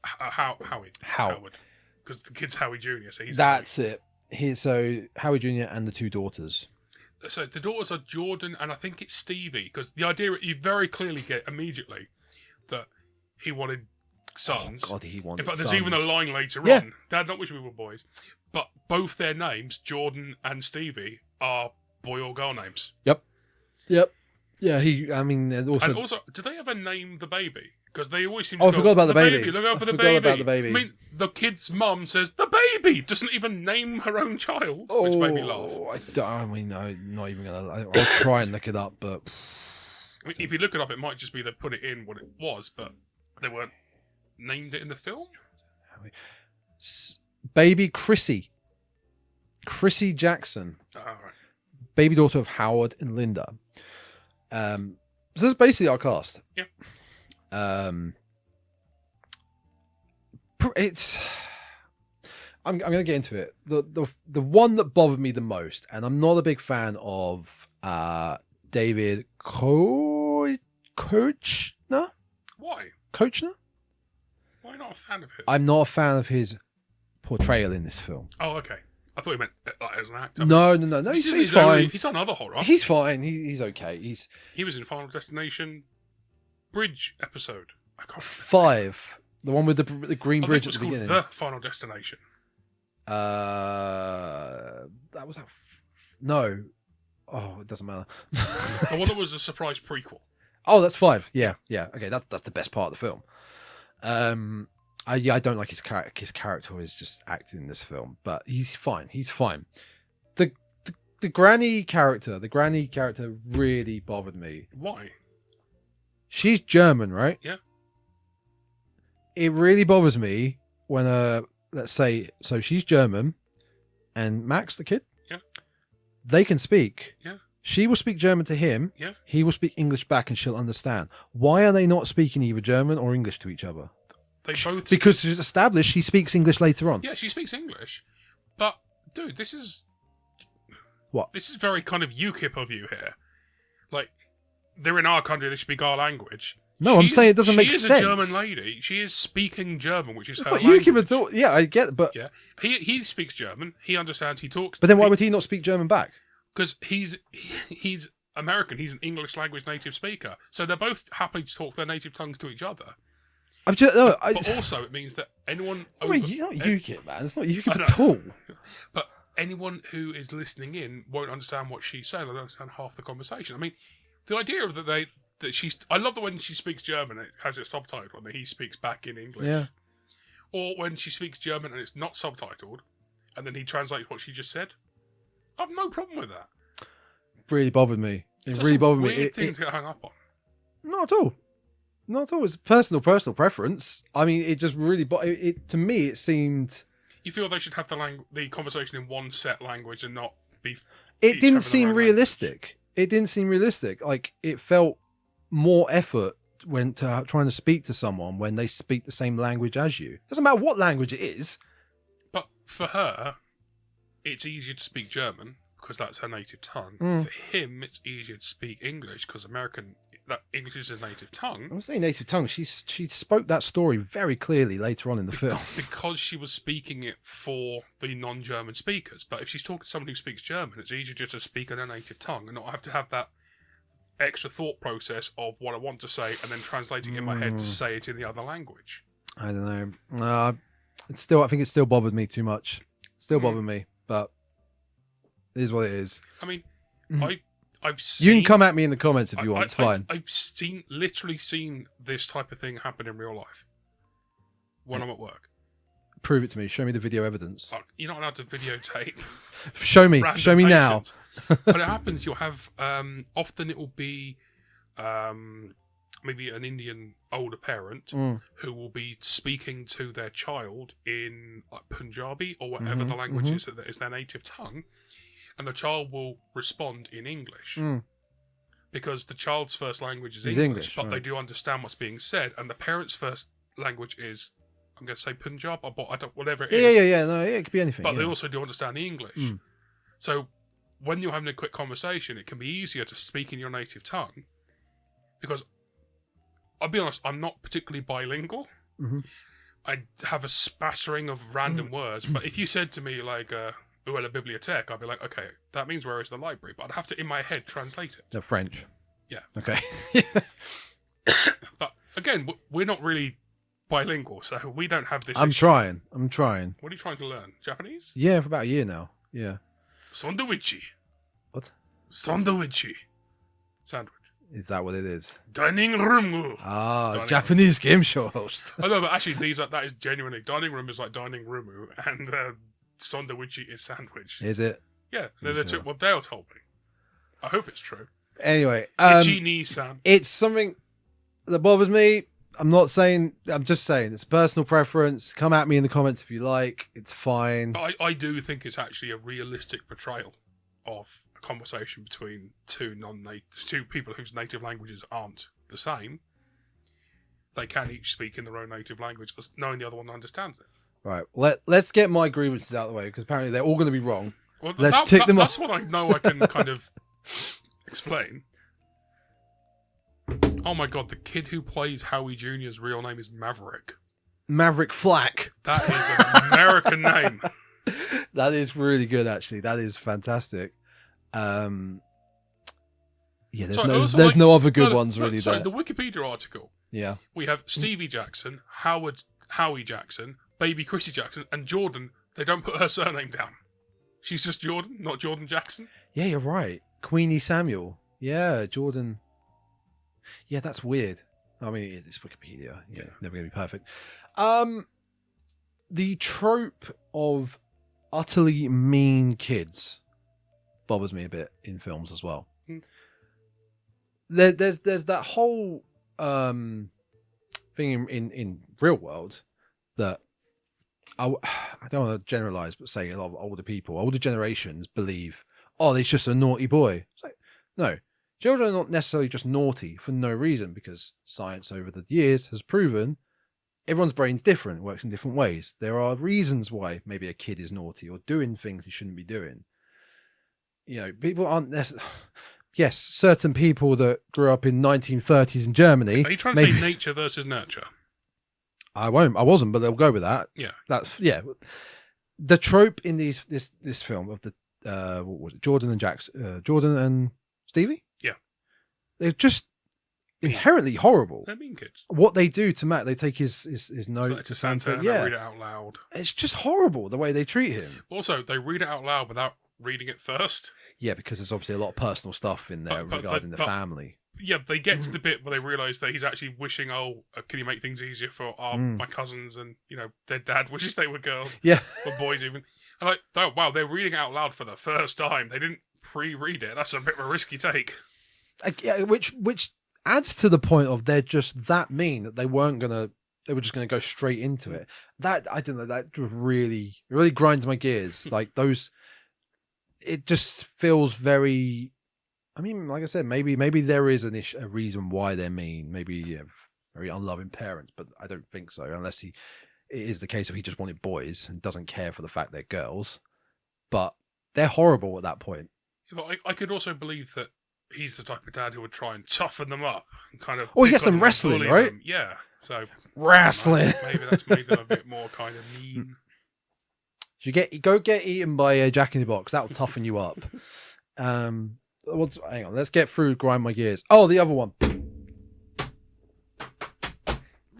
Howie. Howard. Because the kid's Howie Jr. So That's it. So Howie Jr. and the two daughters. So the daughters are Jordan and I think it's Stevie. Because the idea you very clearly get immediately that he wanted sons. Oh God, he wanted. In fact, there's sons. even a line later Yeah. on. Dad, not wish we were boys, but both their names, Jordan and Stevie, are boy or girl names. Yep. Yeah, I mean, also. And also, do they ever name the baby? Because they always seem to Oh, I go, forgot about the baby. Look out for I the forgot baby. about the baby. I mean, the kid's mum says, the baby! Doesn't even name her own child, which made me laugh. I'm not even going to. I'll try and look it up, but. I mean, if you look it up, it might just be they put it in what it was, but they weren't named it in the film. Baby Chrissy Jackson. Oh, right. Baby daughter of Howard and Linda. So that's basically our cast. Yep. It's. I'm going to get into it. The one that bothered me the most, and I'm not a big fan of David Koechner. Why? Koechner? Why not a fan of his? I'm not a fan of his portrayal in this film. Oh, okay. I thought you meant like, as an actor. No. He's fine. He's done other horror. He's fine. He's okay. He was in Final Destination Bridge episode. I can't remember. 5. The one with the green I think bridge it was at the called beginning. The Final Destination. That was that. No. Oh, it doesn't matter. The one that was a surprise prequel. Oh, that's 5. Yeah. Okay, that's the best part of the film. I don't like his character. His character is just acting in this film, but he's fine. The granny character really bothered me. Why? She's German, right? Yeah. It really bothers me when let's say, so she's German, and Max, the kid, yeah, they can speak. Yeah. She will speak German to him. Yeah. He will speak English back, and she'll understand. Why are they not speaking either German or English to each other? They both because she's established she speaks English later on. Yeah, she speaks English, but dude, this is what? This is very kind of UKIP of you here. Like, they're in our country; they speak our language. No, I'm saying it doesn't make sense. She is a German lady. She is speaking German, which is it's her not language. UKIP at all. Yeah, I get it, but yeah, he speaks German. He understands. He talks. But then why would he not speak German back? Because he's American. He's an English language native speaker. So they're both happy to talk their native tongues to each other. But also, it means that anyone. Not UKIP, man. It's not UKIP at all. But anyone who is listening in won't understand what she's saying. They don't understand half the conversation. I mean, the idea of that she's. I love the when she speaks German, it has it subtitled, and he speaks back in English. Yeah. Or when she speaks German and it's not subtitled, and then he translates what she just said. I have no problem with that. Really bothered me. It really bothered me. Weird thing to get hung up on. Not at all. Not at all. It's personal preference. I mean, it just really. To me, it seemed. You feel they should have the conversation in one set language and not be. It didn't seem realistic. It didn't seem realistic. Like, it felt more effort when trying to speak to someone when they speak the same language as you. Doesn't matter what language it is. But for her, it's easier to speak German because that's her native tongue. For him, it's easier to speak English because English is his native tongue. I'm saying native tongue. She spoke that story very clearly later on in the film. Because she was speaking it for the non-German speakers. But if she's talking to someone who speaks German, it's easier just to speak in their native tongue and not have to have that extra thought process of what I want to say and then translating it in my head to say it in the other language. I don't know. I think it still bothered me too much. It still bothered me, but It is what it is. I mean, I've seen... You can come at me in the comments if you want. It's fine. I've literally seen this type of thing happen in real life when I'm at work. Prove it to me. Show me the video evidence. You're not allowed to videotape. Show me. Show me now. But it happens. You'll have often it will be maybe an Indian older parent who will be speaking to their child in like Punjabi or whatever the language is that is their native tongue, and the child will respond in English because the child's first language is English, but they do understand what's being said, and the parent's first language is, I'm going to say Punjab, or whatever it is. Yeah. No, it could be anything. But they also do understand the English. So when you're having a quick conversation, it can be easier to speak in your native tongue because, I'll be honest, I'm not particularly bilingual. I have a spattering of random words, but if you said to me like, "Où est la bibliothèque?" I'd be like, okay, that means where is the library? But I'd have to, in my head, translate it. The French. Yeah. Okay. But again, we're not really bilingual, so we don't have this I'm issue. trying. What are you trying to learn? Japanese? Yeah, for about a year now. Yeah. Sandwichi. What? Sandwich. Is that what it is? Dining room. Dining Japanese game show host. I know, but actually, that is genuinely, dining room is like dining room, and sandwich is sandwich. Is it? Yeah, they're the two. Well, Dale told me. I hope it's true. Anyway, Ichi-ni-san. it's something that bothers me. I'm just saying, it's a personal preference. Come at me in the comments if you like. It's fine. I do think it's actually a realistic portrayal of a conversation between two people whose native languages aren't the same. They can each speak in their own native language, knowing the other one understands it. Right. Let's get my grievances out of the way, because apparently they're all going to be wrong. Well, Let's tick them off. That's what I know I can kind of explain. Oh my god, the kid who plays Howie Jr.'s real name is Maverick. Maverick Flack. That is an American name. That is really good, actually. That is fantastic. There's no other good ones really there. The Wikipedia article. Yeah. We have Stevie Jackson, Howie Jackson, Baby Chrissy Jackson, and Jordan. They don't put her surname down. She's just Jordan, not Jordan Jackson. Yeah, you're right. Queenie Samuel. Yeah, Jordan. Yeah, that's weird. I mean, it's Wikipedia. Yeah, never going to be perfect. The trope of utterly mean kids bothers me a bit in films as well. There's that whole thing in real world that I don't want to generalize, but say a lot of older generations believe, oh, he's just a naughty boy. It's like, no, children are not necessarily just naughty for no reason, because science over the years has proven everyone's brain's different, works in different ways. There are reasons why maybe a kid is naughty or doing things he shouldn't be doing. You know, people aren't necessarily... Yes, certain people that grew up in 1930s in Germany... Are you trying to say nature versus nurture? I wasn't, but they'll go with that. Yeah. The trope in this film of the what was it? Jordan and Stevie? Yeah. They're just inherently horrible. They're mean kids. What they do to Matt, they take his note to Santa. And read it out loud. It's just horrible the way they treat him. Also, they read it out loud without reading it first. Yeah, because there's obviously a lot of personal stuff in there regarding the family. Yeah, they get to the bit where they realise that he's actually wishing, can you make things easier for my cousins, and, their dad wishes they were girls. Yeah. Or boys even. And wow, they're reading it out loud for the first time. They didn't pre-read it. That's a bit of a risky take. Which adds to the point of they're just that mean that they were just going to go straight into it. That, I don't know, that just really grinds my gears. Like those, it just feels very... I mean, like I said, maybe there is a reason why they're mean. Maybe you have very unloving parents, but I don't think so. Unless it is the case of he just wanted boys and doesn't care for the fact they're girls. But they're horrible at that point. Yeah, but I could also believe that he's the type of dad who would try and tough them up and kind of. Oh, he gets them wrestling, right? Them. Yeah, so wrestling. Maybe that's made them a bit more kind of mean. Go get eaten by a Jack in the Box. That'll toughen you up. Hang on, let's get through grind my gears. Oh, the other one. We're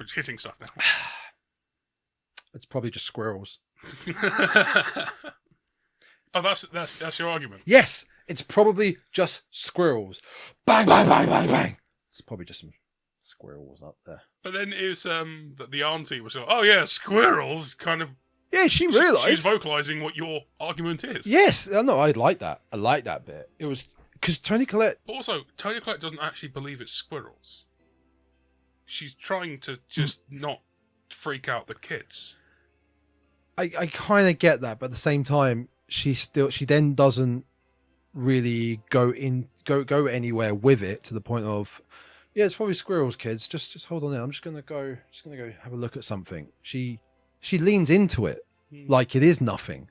just hitting stuff now. It's probably just squirrels. Oh, that's your argument. Yes, it's probably just squirrels. Bang, bang, bang, bang, bang. It's probably just some squirrels up there. But then it was that the auntie was like, "Oh yeah, squirrels." Kind of. Yeah, she realised. She's vocalising what your argument is. Yes, no, I like that. I like that bit. It was because Toni Collette. Also, Toni Collette doesn't actually believe it's squirrels. She's trying to just not freak out the kids. I kind of get that, but at the same time, she then doesn't really go anywhere with it to the point of, yeah, it's probably squirrels, kids. Just hold on there. I'm just gonna go have a look at something. She leans into it like it is nothing,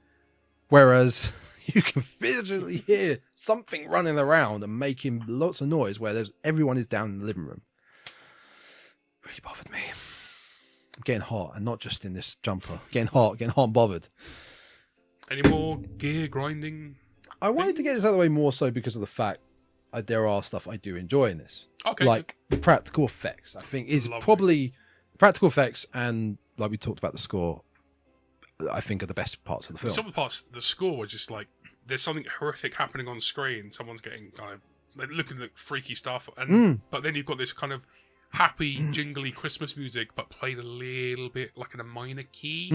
whereas you can visually hear something running around and making lots of noise where everyone is down in the living room. Really bothered me. I'm getting hot, and not just in this jumper. Getting hot and bothered. Any more gear grinding? I wanted to get this out of the way more so because of the fact there are stuff I do enjoy in this. Okay. Like the practical effects, I think is Lovely. probably practical effects, and like we talked about the score, I think are the best parts of the film. Some of the parts, the score was just like, there's something horrific happening on screen. Someone's getting like looking at freaky stuff, and but then you've got this kind of happy, jingly Christmas music, but played a little bit like in a minor key.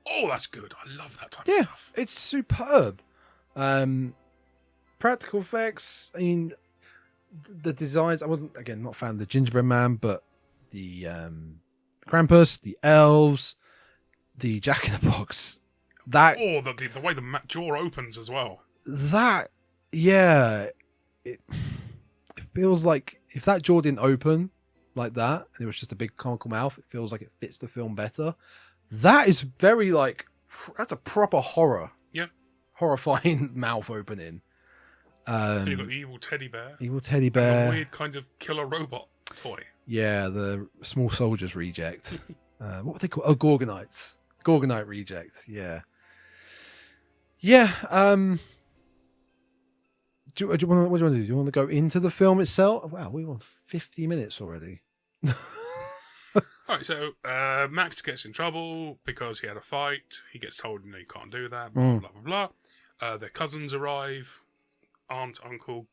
Oh, that's good. I love that type of stuff. It's superb. Practical effects. I mean, the designs. I wasn't not a fan of the gingerbread man, but the Krampus, the elves, the Jack in the Box. That the way the jaw opens as well. That it feels like if that jaw didn't open like that and it was just a big comical mouth, it feels like it fits the film better. That is very that's a proper horror. Yeah. Horrifying mouth opening. And you've got the evil teddy bear. And a weird kind of killer robot toy. Yeah, the small soldiers reject. What were they called? Oh, Gorgonites. Gorgonite reject. Yeah. Yeah. What do you want to do? Do you want to go into the film itself? Wow, we're on 50 minutes already. Alright, so Max gets in trouble because he had a fight. He gets told, no, you can't do that, blah, blah, blah, blah. Their cousins arrive. Aunt, uncle,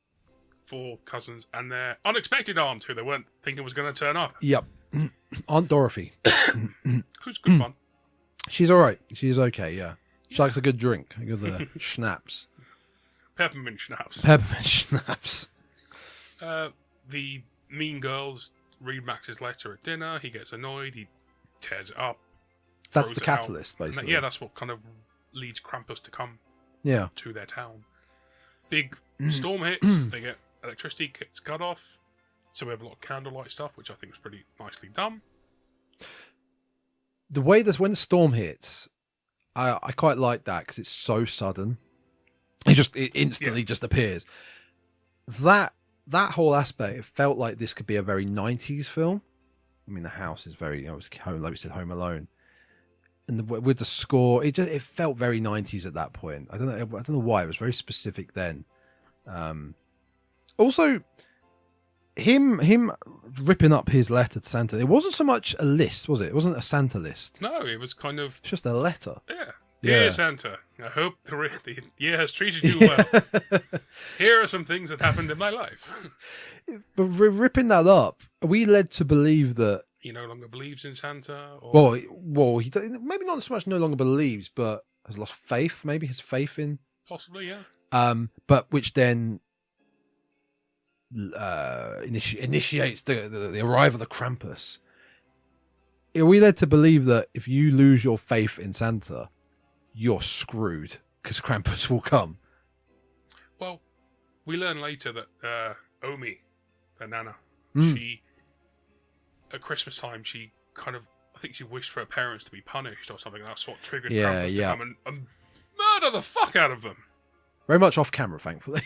4 cousins, and their unexpected aunt, who they weren't thinking was going to turn up. Yep. Aunt Dorothy. Who's good fun. She's all right. She's okay, yeah. She likes a good drink. A good schnapps. Peppermint schnapps. Peppermint schnapps. The mean girls read Max's letter at dinner. He gets annoyed. He tears it up. That's the catalyst, basically. Yeah, that's what kind of leads Krampus to come to their town. Big storm hits. They get electricity gets cut off. So we have a lot of candlelight stuff, which I think is pretty nicely done. The way when the storm hits, I quite like that because it's so sudden. It instantly just appears. That whole aspect, it felt like this could be a very 90s film. I mean, the house is very, it was home, like we said, Home Alone, and with the score, it felt very 90s at that point. I don't know why it was very specific then. Also, him ripping up his letter to Santa. It wasn't so much a list, was it? It wasn't a Santa list. No, it was kind of it's just a letter. Yeah. Dear Santa, I hope the year has treated you well. Here are some things that happened in my life. But ripping that up, are we led to believe that he no longer believes in Santa? Or... Well, he maybe not so much no longer believes, but has lost faith. Maybe his faith in possibly, yeah. But which then initiates the arrival of the Krampus. Are we led to believe that if you lose your faith in Santa, you're screwed because Krampus will come? Well, we learn later that Omi, the Nana, she at Christmas time she kind of I think she wished for her parents to be punished or something. That's what triggered Krampus to come and murder the fuck out of them. Very much off camera, thankfully.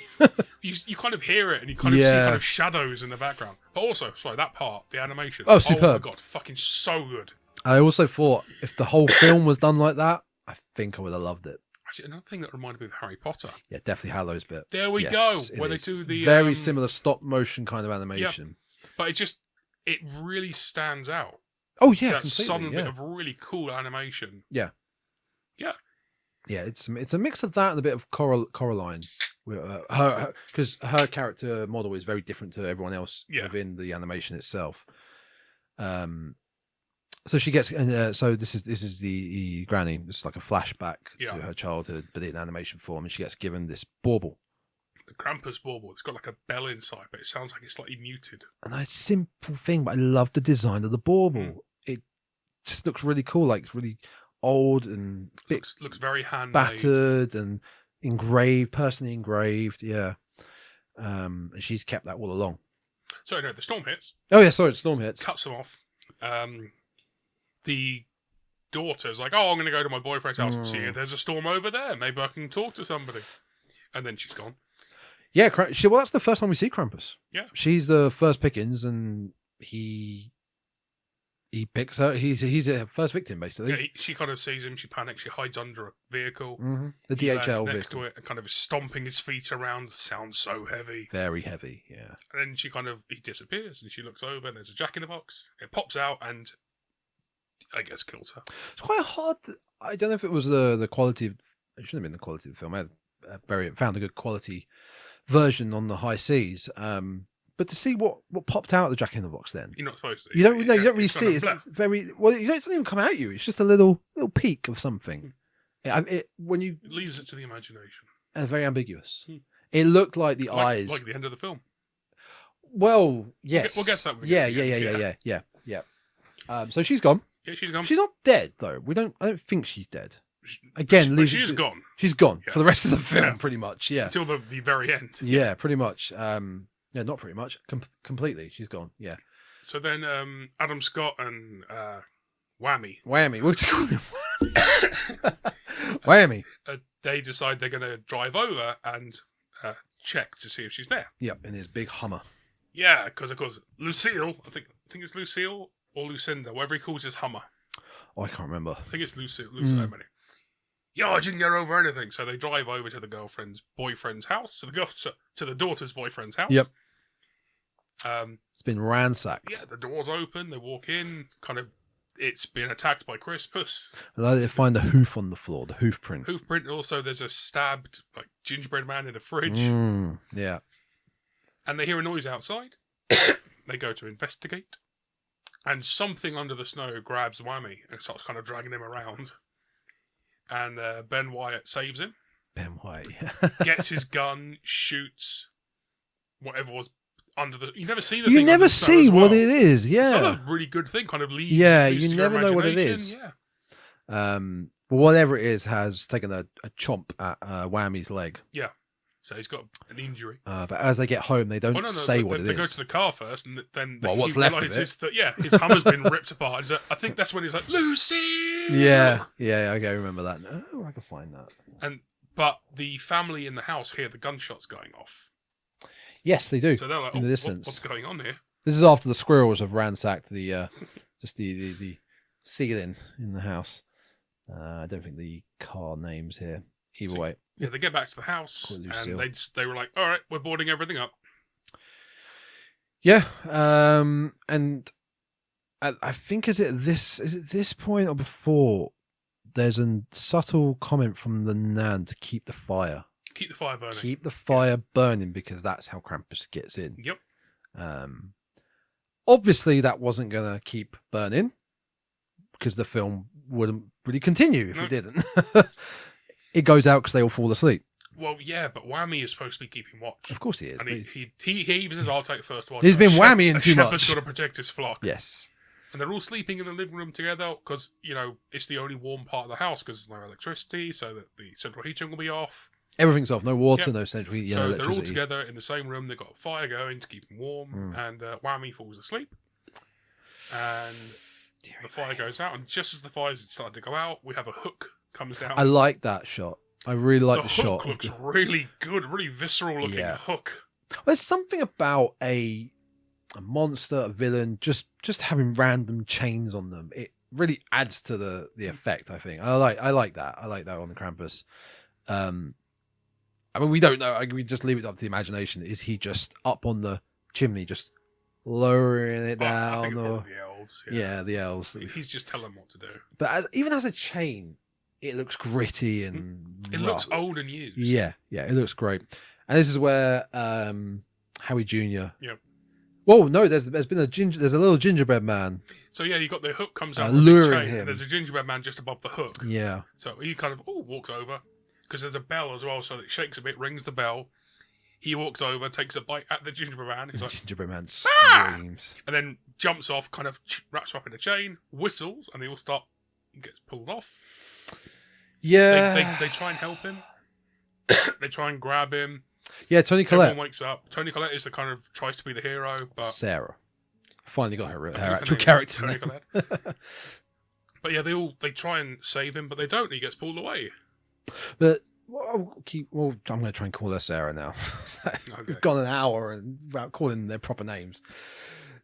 you kind of hear it and you kind of see kind of shadows in the background. But also, sorry, that part, the animation. Oh, superb. Oh my god, fucking so good. I also thought if the whole film was done like that, I think I would have loved it. Actually, another thing that reminded me of Harry Potter. Yeah, definitely Hallow's bit. There we go. Where they do the very similar stop motion kind of animation. Yeah. But it really stands out. Oh yeah, that completely, sudden bit of really cool animation. Yeah. Yeah. Yeah, it's a mix of that and a bit of Coraline. Because her character model is very different to everyone else within the animation itself. So she gets, so this is the granny. This is like a flashback to her childhood, but in animation form, and she gets given this bauble. The Krampus bauble. It's got like a bell inside, but it sounds like it's slightly muted. And it's a simple thing, but I love the design of the bauble. It just looks really cool. Like it's really old and looks very handmade, battered and personally engraved. Yeah. And she's kept that all along. So no, the storm hits. Oh yeah, sorry, the storm hits. Cuts them off. The daughter's like, "Oh, I'm going to go to my boyfriend's house and see if there's a storm over there. Maybe I can talk to somebody." And then she's gone. Yeah, well, that's the first time we see Krampus. Yeah, she's the first pickings, and he picks her. He's a first victim, basically. Yeah, she kind of sees him. She panics. She hides under a vehicle. Mm-hmm. The he lands DHL next vehicle. to it and kind of stomping his feet around. Sounds so heavy. Very heavy. Yeah. And then he disappears, and she looks over, and there's a jack in the box. It pops out, and I guess kills her. It's quite hard. I don't know if it was the quality. It shouldn't have been the quality of the film. I found a good quality version on the high seas. But to see what popped out of the jack in the box, then you're not supposed to. You don't really see it. It's very well. It doesn't even come at you. It's just a little peak of something. It leaves it to the imagination. Very ambiguous. It looked like the eyes, like the end of the film. Well, yes, we'll get that. Yeah. So she's gone. Yeah, she's gone. She's not dead though. I don't think she's dead. Again, she's gone. She's gone for the rest of the film, pretty much. Yeah, until the very end. Yeah, pretty much. Yeah, not pretty much. Completely, she's gone. Yeah. So then, Adam Scott and Whammy. What's it called? Whammy. They decide they're going to drive over and check to see if she's there. Yep, in his big Hummer. Yeah, because of course Lucille. I think it's Lucille or Lucinda, whatever he calls his Hummer. Oh, I can't remember. I think it's Lucille. Yeah, you can get over anything. So they drive over to the girlfriend's boyfriend's house, to the daughter's boyfriend's house. Yep. It's been ransacked. Yeah, the door's open. They walk in. It's been attacked by Crispus. And they find a hoof on the floor, the hoof print. Also, there's a stabbed gingerbread man in the fridge. Yeah. And they hear a noise outside. They go to investigate. And something under the snow grabs Whammy and starts kind of dragging him around. And Ben Wyatt saves him. Ben Wyatt. Gets his gun, shoots whatever was under the. You never see the. You never see what it is. Yeah, it's a really good thing. Kind of leads. Yeah, you never know what it is. Yeah. But whatever it is has taken a chomp at Whammy's leg. Yeah. So he's got an injury. But as they get home, they don't say what it is. They go to the car first, and then what's left of it? That, his Hummer's been ripped apart. I think that's when he's like, Lucy! Yeah, okay, I remember that. Oh, I can find that. But the family in the house hear the gunshots going off. Yes, they do. So they're like, in the distance. What's going on here? This is after the squirrels have ransacked the just the ceiling in the house. I don't think the car names here. Either way. Yeah, they get back to the house and they were like, all right, we're boarding everything up. Yeah, and I think is it this point or before? There's a subtle comment from the Nan to keep the fire. Keep the fire burning. Keep the fire burning because that's how Krampus gets in. Yep. Obviously, that wasn't going to keep burning because the film wouldn't really continue if it didn't. It goes out because they all fall asleep. Well, yeah, but Whammy is supposed to be keeping watch. Of course he is. And he even says, I'll take first watch. He's been whammying too much. Shepherd's got to protect his flock. Yes. And they're all sleeping in the living room together because, it's the only warm part of the house because there's no electricity, so that the central heating will be off. Everything's off. No water, no central heating, so electricity. They're all together in the same room. They've got a fire going to keep them warm. And Whammy falls asleep. And the fire goes out. And just as the fire's starting to go out, we have a hook comes down. I like that shot. I really like the shot. The hook looks really good, really visceral looking hook. There's something about a monster, a villain, just having random chains on them. It really adds to the effect, I think. I like that. I like that on the Krampus. I mean, we don't know. We just leave it up to the imagination. Is he just up on the chimney, just lowering it down? I think or the elves. Yeah, the elves. He's just telling them what to do. But even as a chain, it looks gritty and It looks old and used. Yeah, it looks great. And this is where Howie Jr. Yep. Whoa, no, there's a little gingerbread man. So yeah, you got the hook comes out with luring the chain, him. and there's a gingerbread man just above the hook. Yeah. So he kind of walks over because there's a bell as well, so it shakes a bit, rings the bell. He walks over, takes a bite at the gingerbread man. He's like, gingerbread man screams. And then jumps off, kind of wraps up in a chain, whistles, and they all start. He gets pulled off. Yeah. They try and help him. They try and grab him. Yeah, Toni Collette. Everyone wakes up. Toni Collette is the kind of tries to be the hero, but Sarah finally got her actual character's name. But yeah, they try and save him, but they don't. He gets pulled away. But I'm going to try and call her Sarah now. We've gone an hour without calling them their proper names.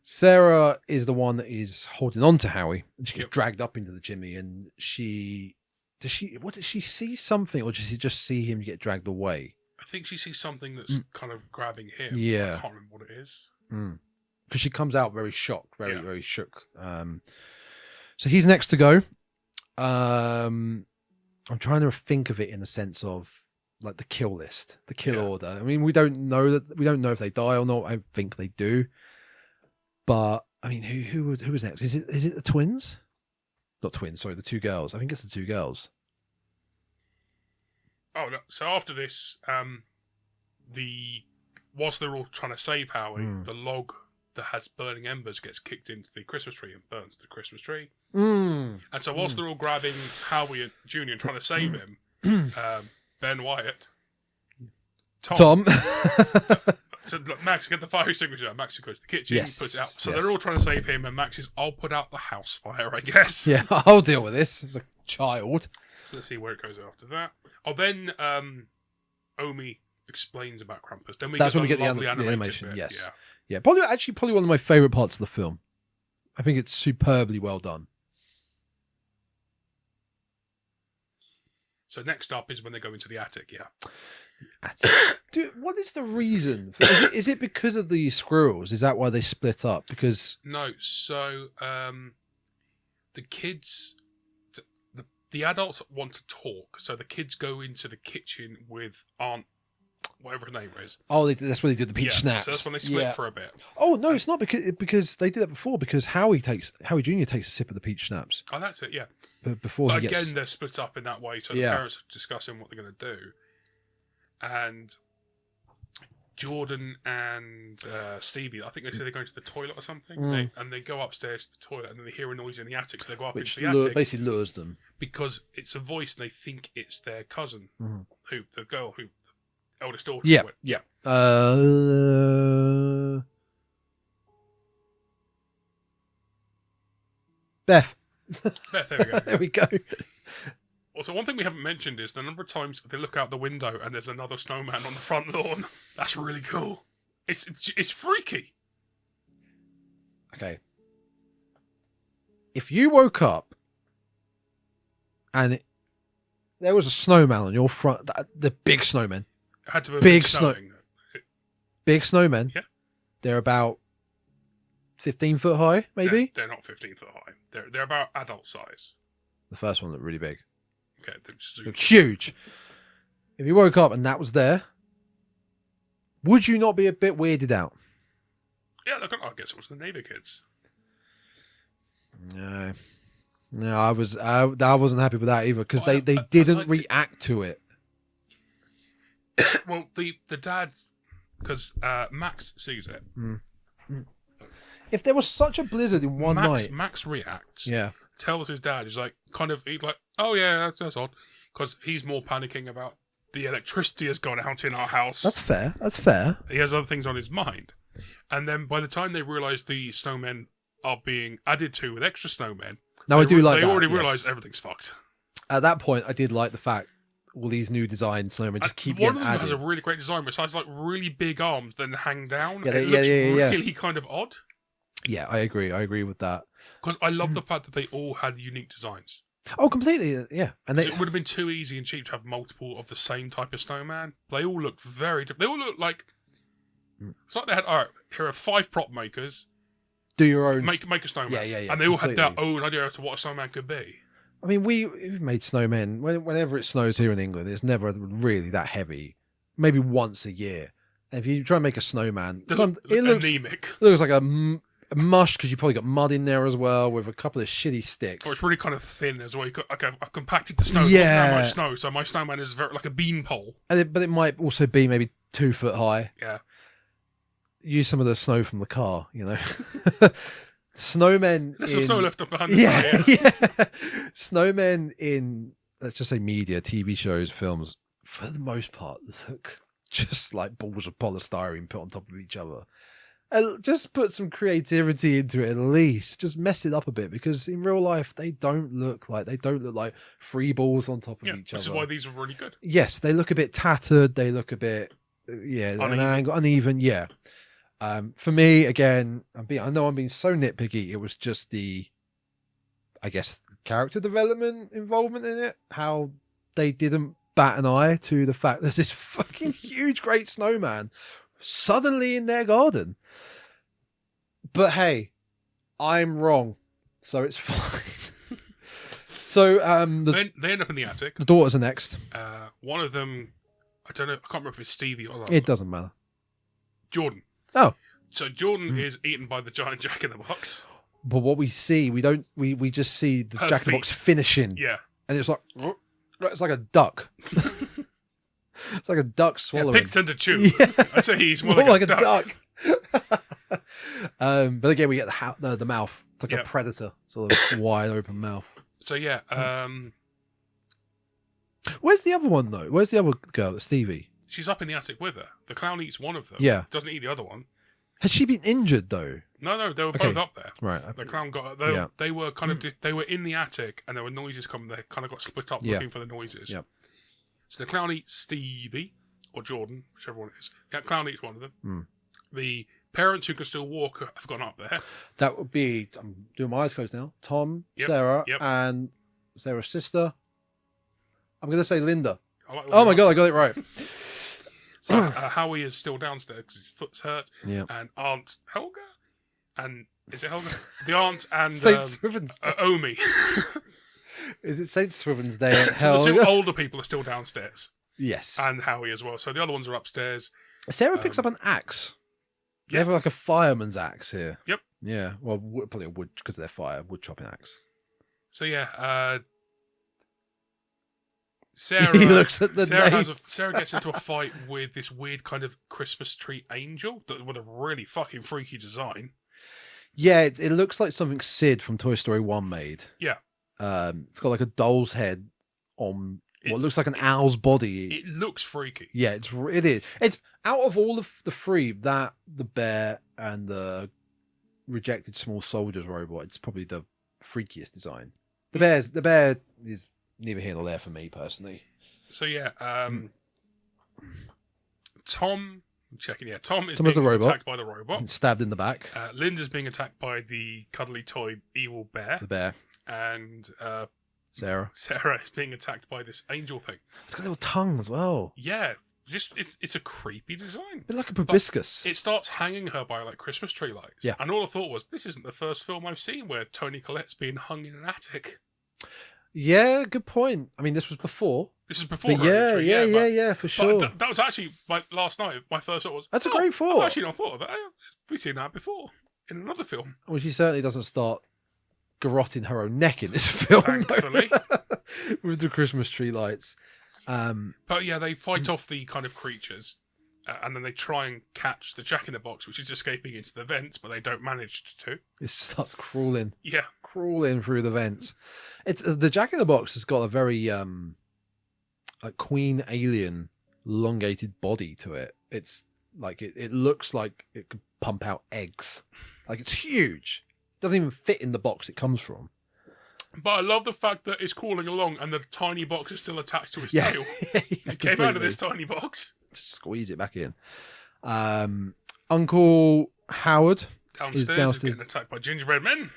Sarah is the one that is holding on to Howie, and she gets dragged up into the chimney. And does she see something, or does she just see him get dragged away? I think she sees something that's kind of grabbing him. Yeah, I can't remember what it is. Because she comes out very shocked, very shook. So he's next to go. I'm trying to think of it in the sense of like the kill list, the kill order. I mean, we don't know if they die or not. I think they do, but I mean, who was next? Is it the twins? Not twins. Sorry, the two girls. I think it's the two girls. Oh no! So after this, whilst they're all trying to save Howie, the log that has burning embers gets kicked into the Christmas tree and burns the Christmas tree. And so whilst they're all grabbing Howie Jr. and trying to save him, Ben Wyatt, Tom. So look, Max, get the fire extinguisher. Max goes to the kitchen, puts it out. So they're all trying to save him, and Max says, "I'll put out the house fire, I guess." Yeah, I'll deal with this as a child. So let's see where it goes after that. Oh, then Omi explains about Krampus. Then That's when we get the animation. Bit. Yes, yeah. Probably one of my favorite parts of the film. I think it's superbly well done. So next up is when they go into the attic. Yeah. Dude, what is the reason? Is it because of the squirrels? Is that why they split up? Because no. So the kids. The adults want to talk, so the kids go into the kitchen with Aunt, whatever her name is. Oh, that's when they did the peach snaps. So that's when they split for a bit. Oh no, it's not because they did that before. Because Howie Jr. takes a sip of the peach snaps. Oh, that's it. Yeah. Before again, they're split up in that way, so the parents are discussing what they're going to do, and Jordan and Stevie, I think they say they're going to the toilet or something, and they go upstairs to the toilet, and then they hear a noise in the attic, so they go up into the attic. Basically lures them. Because it's a voice, and they think it's their cousin, the eldest daughter. Yeah. Beth. Beth, there we go. There we go. Also, one thing we haven't mentioned is the number of times they look out the window and there's another snowman on the front lawn. That's really cool. It's freaky. Okay. If you woke up and there was a snowman on your front, the big snowman. It had to be big big snowmen. Yeah. They're about 15 foot high, maybe? They're not 15 foot high. They're about adult size. The first one looked really big. Okay, they're looked huge. If you woke up and that was there, would you not be a bit weirded out? Yeah, I guess it was the neighbor kids. No, I wasn't happy with that either because they didn't react to it. Well, the dad, because Max sees it. If there was such a blizzard in one night, Max reacts. Yeah, tells his dad. He's like, oh yeah, that's odd, because he's more panicking about the electricity has gone out in our house. That's fair. He has other things on his mind, and then by the time they realise the snowmen are being added to with extra snowmen, they already realise everything's fucked. At that point, I did like the fact all these new design snowmen just keep getting added. One of them has a really great design, which has like really big arms, then hang down. Yeah, it looks really kind of odd. Yeah, I agree with that. Because I love the fact that they all had unique designs. Oh, completely, yeah. And it would have been too easy and cheap to have multiple of the same type of snowman. They all looked very different. They all looked like... It's like they had, all right, here are 5 prop makers. Do your own... Make a snowman. Yeah. And they all had their own idea as to what a snowman could be. I mean, we've made snowmen. Whenever it snows here in England, it's never really that heavy. Maybe once a year. And if you try and make a snowman, it looks anemic. Looks like a mush because you probably got mud in there as well with a couple of shitty sticks. Or it's really kind of thin as well. You got, I've compacted the snow. Yeah. There's not that much snow, so my snowman is very like a beanpole. But it might also be maybe 2 foot high. Yeah. Use some of the snow from the car, you know. Snowmen. There's some snow left behind the yeah, car, yeah. Snowmen in, let's just say, media, TV shows, films, for the most part, look just like balls of polystyrene put on top of each other. And just put some creativity into it at least. Just mess it up a bit, because in real life they don't look like free balls on top of each other. Which is why these are really good. Yes, they look a bit tattered. They look a bit uneven. Yeah. For me, again, I know I'm being so nitpicky. It was just character development involvement in it. How they didn't bat an eye to the fact there's this fucking huge, great snowman suddenly in their garden. But hey, I'm wrong, so it's fine. So they end up in the attic. The daughters are next. One of them, I don't know, I can't remember if it's Stevie or not. It doesn't matter. Jordan. Oh. So Jordan is eaten by the giant Jack-in-the-Box. But what we see, we just see the Jack-in-the-Box finishing. Yeah. And it's like a duck. It's like a duck swallowing. Yeah, pigs tend to chew. Yeah. I'd say he's more like like a duck. But again, we get the mouth. It's like a predator, sort of wide open mouth. So yeah. Where's the other one, though? Where's the other girl, Stevie? She's up in the attic with her. The clown eats one of them. Yeah. Doesn't eat the other one. Had she been injured, though? No, they were both up there. Right. The clown got... They were kind of... They were in the attic, and there were noises coming. They kind of got split up looking for the noises. Yep. So the clown eats Stevie, or Jordan, whichever one it is. Yeah, clown eats one of them. Mm. The parents who can still walk have gone up there. That would be... I'm doing my eyes closed now. Tom, Sarah, and Sarah's sister. I'm going to say Linda. Oh my God, I got it right. So Howie is still downstairs because his foot's hurt. Yeah. And Aunt Helga? And is it Helga? The aunt and St. Swithin's Day. Omi. Is it St. Swithin's Day at So the Helga? 2 older people are still downstairs. Yes. And Howie as well. So the other ones are upstairs. Sarah picks up an axe. They have like a fireman's axe here. Yep. Yeah. Well, probably a wood, because they're wood chopping axe. So yeah, Sarah. He looks at the Sarah gets into a fight with this weird kind of Christmas tree angel with a really fucking freaky design. Yeah, it looks like something Sid from Toy Story 1 made. Yeah. It's got like a doll's head on what looks like an owl's body. It looks freaky. Yeah, it is. It's out of all of the three, that, the bear, and the rejected small soldiers robot, it's probably the freakiest design. The bear is neither here nor there for me personally. So yeah, Tom. I'm checking. Yeah, Tom is the being robot. attacked by the robot. And stabbed in the back. Linda's being attacked by the cuddly toy evil bear. The bear. And Sarah is being attacked by this angel thing. It's got a little tongue as well. Yeah, just it's a creepy design. Bit like a proboscis. It starts hanging her by like Christmas tree lights. Yeah. And all I thought was, this isn't the first film I've seen where Toni Collette's being hung in an attic. Yeah, good point. I mean, this was before. This is before. Yeah, for sure. That was actually last night. My first thought was, that's a great thought. I've actually not thought of that. We've seen that before in another film. Well, she certainly doesn't start garrotting her own neck in this film. Thankfully. With the Christmas tree lights. But yeah, they fight off the kind of creatures, and then they try and catch the Jack-in-the-Box, which is escaping into the vents, but they don't manage to. It starts crawling. Yeah. Crawling through the vents. It's the Jack-in-the-Box has got a very like Queen Alien elongated body to it. It's like it looks like it could pump out eggs. Like, it's huge. It doesn't even fit in the box it comes from. But I love the fact that it's crawling along and the tiny box is still attached to its tail. It came out of this tiny box. Just squeeze it back in. Uncle Howard is downstairs getting attacked by gingerbread men.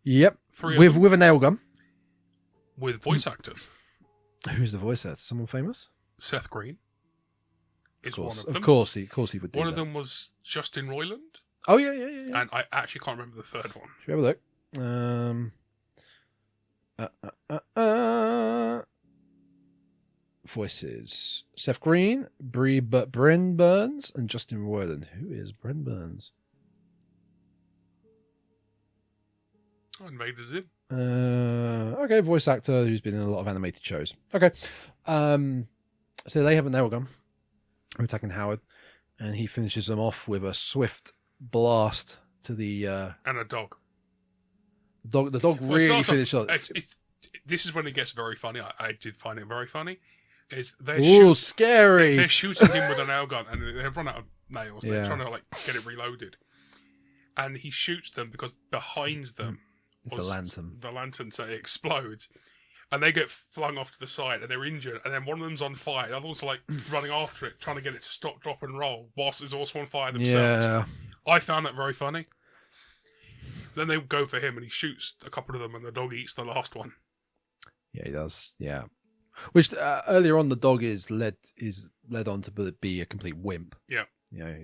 Yep. With a nail gun. With voice actors. Who's the voice actor? Someone famous? Seth Green is one of them. Of course he would do One that. of them was Justin Roiland. Oh, yeah. And I actually can't remember the third one. Should we have a look? Voices: Seth Green, Bryn Burns, and Justin Roiland. Who is Bryn Burns? Invader Zim. Okay, voice actor who's been in a lot of animated shows. Okay. So they have a nail gun. We're attacking Howard, and he finishes them off with a swift blast to the And a dog. dog. The dog really finished off. This is when it gets very funny. I did find it very funny. Is Scary. They're shooting him with a nail gun, and they've run out of nails. Yeah. They're trying to get it reloaded, and he shoots them because behind them It's the lantern. The lantern, so it explodes, and they get flung off to the side, and they're injured. And then one of them's on fire. The other one's running after it, trying to get it to stop, drop, and roll, whilst it's also on fire themselves. Yeah. I found that very funny. Then they go for him, and he shoots a couple of them, and the dog eats the last one. Yeah, he does. Yeah. Which earlier on, the dog is led on to be a complete wimp. Yeah. You know,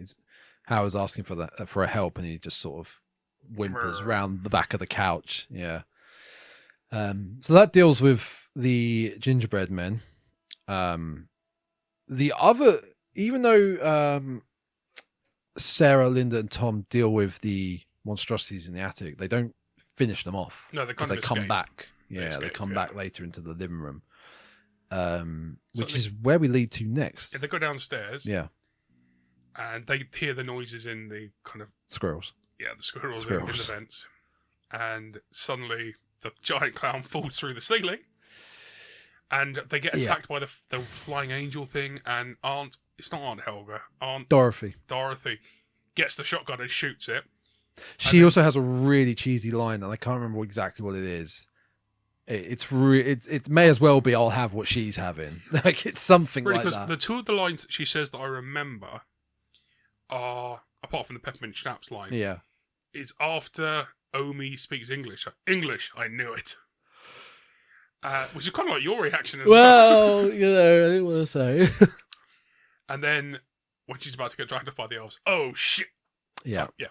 Howard's asking for a help, and he just sort of whimpers round the back of the couch. Yeah. So that deals with the gingerbread men. The other, even though Sarah, Linda, and Tom deal with the monstrosities in the attic, they don't finish them off. No, they kind of come escape. back. Yeah, They they come escape, back later into the living room. Which So is where we lead to next. Yeah, they go downstairs. Yeah. And they hear the noises in the kind of Squirrels. yeah, the squirrels. In the vents, and suddenly the giant clown falls through the ceiling, and they get attacked by the flying angel thing. And it's not Aunt Helga, Aunt Dorothy gets the shotgun and shoots it. She also has a really cheesy line, and I can't remember exactly what it is. It may as well be "I'll have what she's having." Like it's something Really, like because that. the two of the lines that she says that I remember are, apart from the peppermint schnapps line, Yeah. it's after Omi speaks English. English, I knew it. Which is kind of like your reaction as well. Well, you know, I didn't want to say. And then when she's about to get dragged off by the elves, oh shit! Yeah. So, yeah.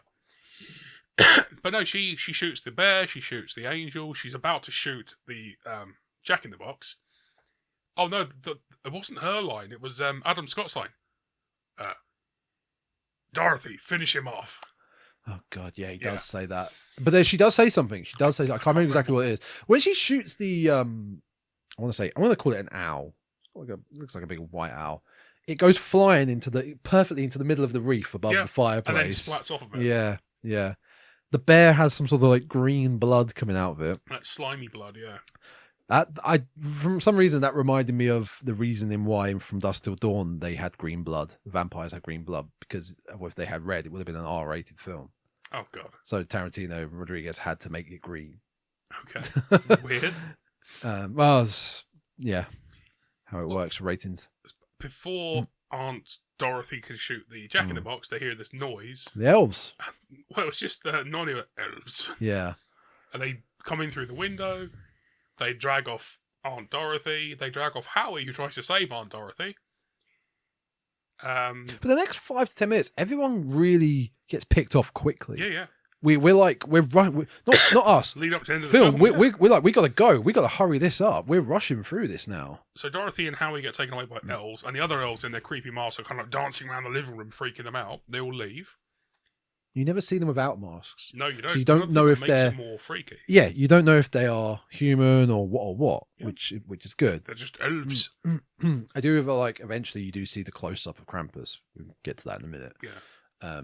But no, she shoots the bear, she shoots the angel, she's about to shoot the Jack in the Box. Oh no, it wasn't her line, it was Adam Scott's line. Dorothy, finish him off. Oh god, yeah, he does say that. But then she does say something. She does say, I can't remember exactly what it is. When she shoots the I want to call it an owl. Looks like a big white owl. It goes flying perfectly into the middle of the reef above the fireplace. And then splats off of it. Yeah, yeah. The bear has some sort of green blood coming out of it. That slimy blood, yeah. From some reason that reminded me of the reasoning why From Dusk Till Dawn they had green blood. The vampires had green blood because if they had red, it would have been an R-rated film. Oh god. So Tarantino Rodriguez had to make it green. Okay. Weird. Well, yeah, how it works for ratings. Before Aunt Dorothy can shoot the Jack in the Box, they hear this noise. The elves. Well, it's just the non elves. Yeah. And they come in through the window. They drag off Aunt Dorothy. They drag off Howie, who tries to save Aunt Dorothy. But the next 5 to 10 minutes, everyone really gets picked off quickly. Yeah. We're right. Not us. Lead up to the end of the film. film. We're like, we gotta go. We gotta hurry this up. We're rushing through this now. So Dorothy and Howie get taken away by elves, and the other elves in their creepy masks are kind of dancing around the living room, freaking them out. They all leave. You never see them without masks. No, you don't. So you don't know if makes they're it more freaky. Yeah, you don't know if they are human or what, Yeah. which is good. They're just elves. I do eventually you do see the close up of Krampus. We'll get to that in a minute. Yeah.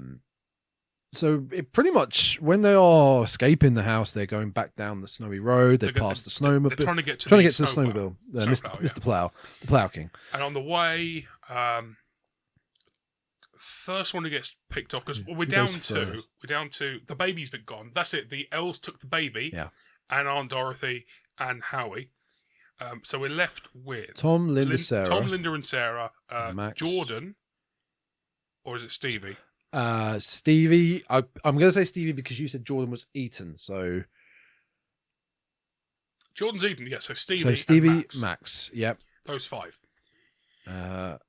So it pretty much when they are escaping the house, they're going back down the snowy road. They pass the snowmobile. They're trying to get to the snowmobile. Mr. Plow, the Plow King. And on the way, first one who gets picked off because we're down to the baby's been gone. That's it. The elves took the baby. Yeah. And Aunt Dorothy and Howie. So we're left with Tom, Linda, Sarah. Tom, Linda, and Sarah. Max. Jordan, or is it Stevie? Stevie. I'm going to say Stevie because you said Jordan was eaten. So Jordan's eaten. Yeah. So Stevie. And and Max. Yep. Those 5. The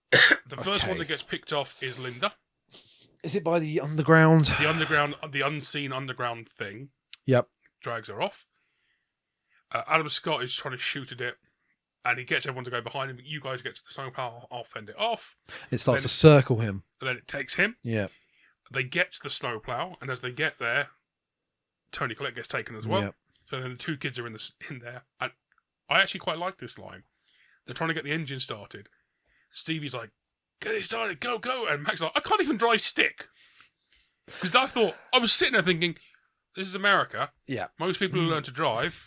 The first one that gets picked off is Linda. Is it by the underground? The unseen underground thing. Yep. Drags her off. Adam Scott is trying to shoot at it, and he gets everyone to go behind him. You guys get to the snowplow, I'll fend it off. It starts to circle him. And then it takes him. Yeah. They get to the snowplow, and as they get there, Toni Collette gets taken as well. Yeah. So then the two kids are in there. And I actually quite like this line. They're trying to get the engine started. Stevie's like, get it started, go, go. And Mac's like, I can't even drive stick. Because I was sitting there thinking, this is America. Yeah. Most people who learn to drive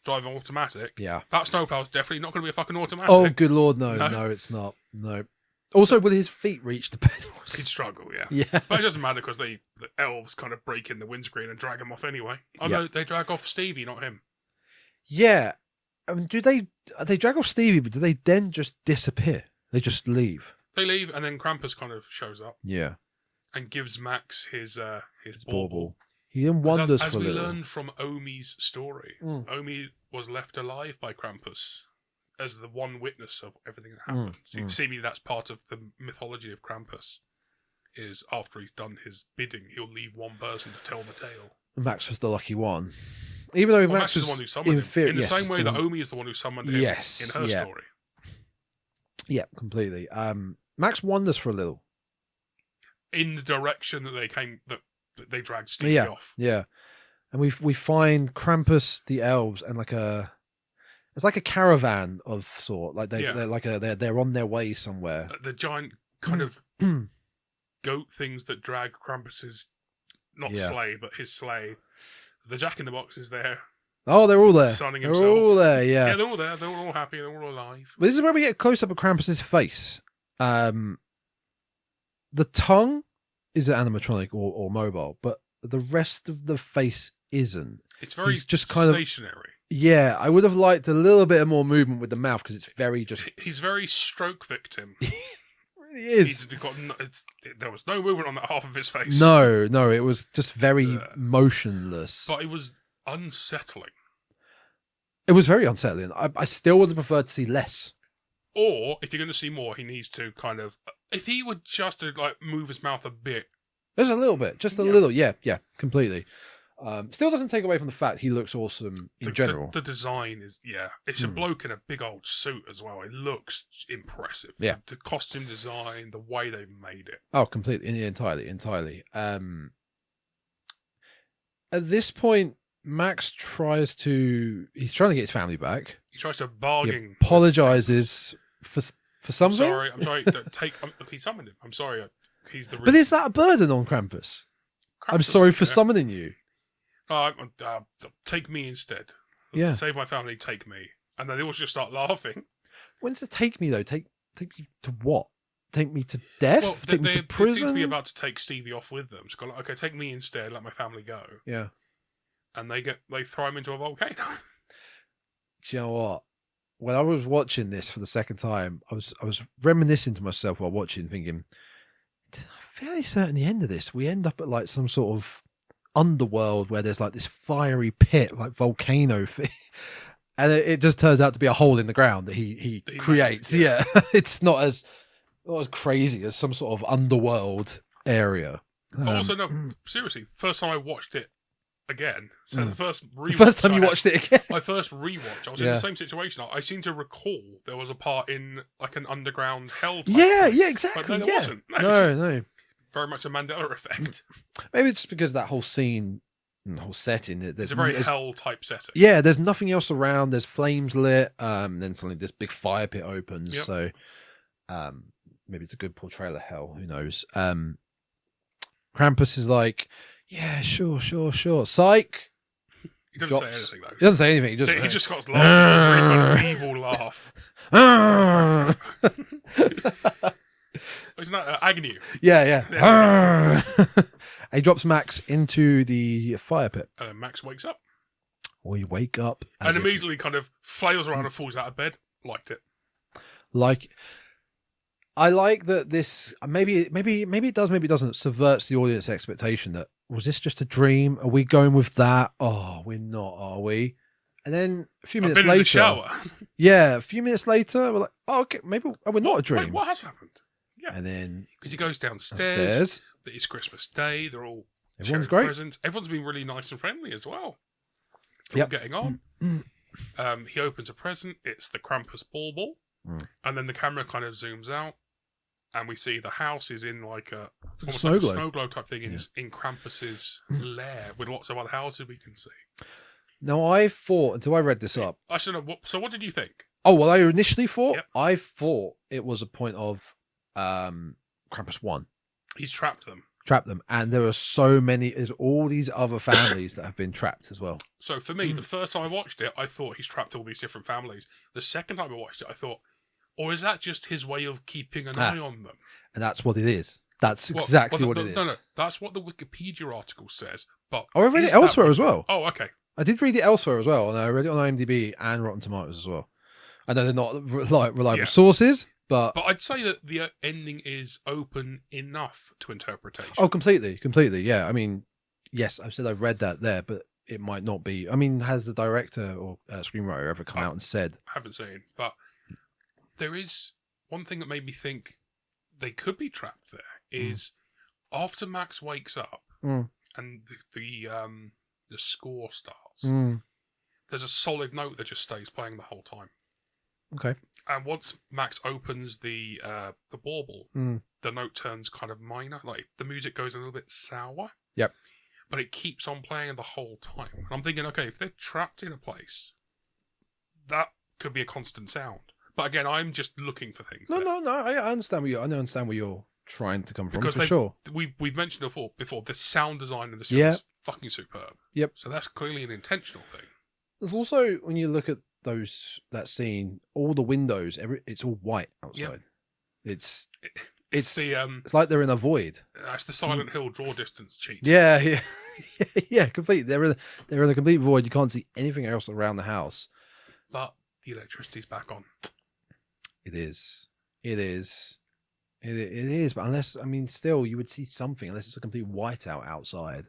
automatic. Yeah. That snowplow's definitely not going to be a fucking automatic. Oh, good Lord, no, it's not. No. Also, will his feet reach the pedals? He'd struggle, yeah. Yeah. But it doesn't matter because the elves kind of break in the windscreen and drag him off anyway. Although they drag off Stevie, not him. Yeah. I mean, they drag off Stevie, but do they then just disappear? They just leave? They leave, and then Krampus kind of shows up. Yeah. And gives Max his bauble. He then wanders as for a we little. learned from Omi's story. Omi was left alive by Krampus as the one witness of everything that happened. Seemingly that's part of the mythology of Krampus, is after he's done his bidding, he'll leave one person to tell the tale. Max was the lucky one. Even though Max was is the one who summoned him. In the yes, same way that Omi is the one who summoned him in her story. Yeah, completely. Max wanders for a little. In the direction that that they dragged Stevie off. Yeah. And we find Krampus, the elves, and it's like a caravan of sort. Like they're on their way somewhere. The giant kind of goat things that drag Krampus's sleigh, but his sleigh. The Jack in the Box is there. Oh, they're all there. Sunning they're himself. all there, yeah. Yeah, they're all there. They're all happy. They're all alive. But this is where we get a close up of Krampus's face. The tongue is animatronic or mobile, but the rest of the face isn't. It's very just kind stationary. Yeah, I would have liked a little bit more movement with the mouth because it's very just. He's very stroke victim. It really is. There was no movement on that half of his face. No, it was just very motionless. But it was unsettling. It was very unsettling. I still would have preferred to see less. Or if you're going to see more, he needs to kind of. If he would just move his mouth a bit. Just a little bit. Just a little. Yeah, completely. Still doesn't take away from the fact he looks awesome in general. The design is, it's a bloke in a big old suit as well. It looks impressive. Yeah. The costume design, the way they've made it. Oh, completely. Entirely. At this point, Max he's trying to get his family back. He tries to bargain. He apologizes for something. I'm sorry. He summoned him. I'm sorry. He's the. But is that a burden on Krampus? I'm sorry for summoning you. Take me instead. Yeah. Save my family. Take me. And then they all just start laughing. When's it take me though? Take me to what? Take me to death? Well, take me to prison? They seem to be about to take Stevie off with them. So go okay, take me instead. Let my family go. Yeah. And they throw him into a volcano. Do you know what? When I was watching this for the second time, I was reminiscing to myself while watching, thinking, I'm fairly certain the end of this, we end up at some sort of underworld where there's this fiery pit, volcano thing. And it just turns out to be a hole in the ground that he creates. Yeah. It's not as crazy as some sort of underworld area. Also, no, seriously, first time I watched it again. So the first time you watched it again? My first rewatch. I was in the same situation. I seem to recall there was a part in an underground hell type thing. Yeah, exactly. But there wasn't. No. Very much a Mandela effect. Maybe it's just because that whole scene and the whole setting. It's a very hell type setting. Yeah, there's nothing else around. There's flames lit. Then suddenly this big fire pit opens. Yep. So maybe it's a good portrayal of hell. Who knows? Krampus is like, yeah, sure. Psych. He doesn't say anything though. He doesn't say anything. He just got laughing. An evil laugh. Isn't that Agnew? Yeah. He drops Max into the fire pit. Max wakes up. We wake up. And immediately kind of flails around and falls out of bed. Liked it. I like that this, maybe it does, maybe it doesn't, subverts the audience expectation that, was this just a dream? Are we going with that? Oh, we're not, are we? And then a few minutes later. In the shower. Yeah, a few minutes later, we're like, oh, okay, maybe we're not a dream. Wait, what has happened? Yeah. And then. Because he goes downstairs. It's Christmas Day. They're all everyone's great. Presents. Everyone's been really nice and friendly as well. They're all getting on. He opens a present. It's the Krampus bauble. And then the camera kind of zooms out. And we see the house is in like a snow globe type thing in Krampus's lair with lots of other houses we can see. Now, I thought, until I read this up... I should know. So what did you think? Oh, well, I initially thought... Yep. I thought it was a point of Krampus 1. He's trapped them. And there are so many... There's all these other families that have been trapped as well. So for me, the first time I watched it, I thought he's trapped all these different families. The second time I watched it, I thought, or is that just his way of keeping an eye on them? And that's what it is. That's exactly what it is. No, that's what the Wikipedia article says. But I read it elsewhere as well. Oh, okay. I did read it elsewhere as well, and I read it on IMDb and Rotten Tomatoes as well. I know they're not reliable sources, but I'd say that the ending is open enough to interpretation. Oh, completely. Yeah, I mean, yes, I've said I've read that there, but it might not be. I mean, has the director or screenwriter ever come out and said? I haven't seen, but there is one thing that made me think they could be trapped there. Is after Max wakes up and the score starts, there's a solid note that just stays playing the whole time. Okay. And once Max opens the bauble, the note turns kind of minor. Like the music goes a little bit sour. Yep. But it keeps on playing the whole time. And I'm thinking, okay, if they're trapped in a place, that could be a constant sound. But again, I'm just looking for things. No. I understand where you're trying to come from, because for sure. We've mentioned before the sound design in this film is fucking superb. Yep. So that's clearly an intentional thing. There's also, when you look at that scene, all the windows, it's all white outside. Yep. It's like they're in a void. It's the Silent Hill draw distance cheat. Yeah, completely. They're in a complete void. You can't see anything else around the house. But the electricity's back on. It is. But unless, I mean, still, you would see something unless it's a complete whiteout outside.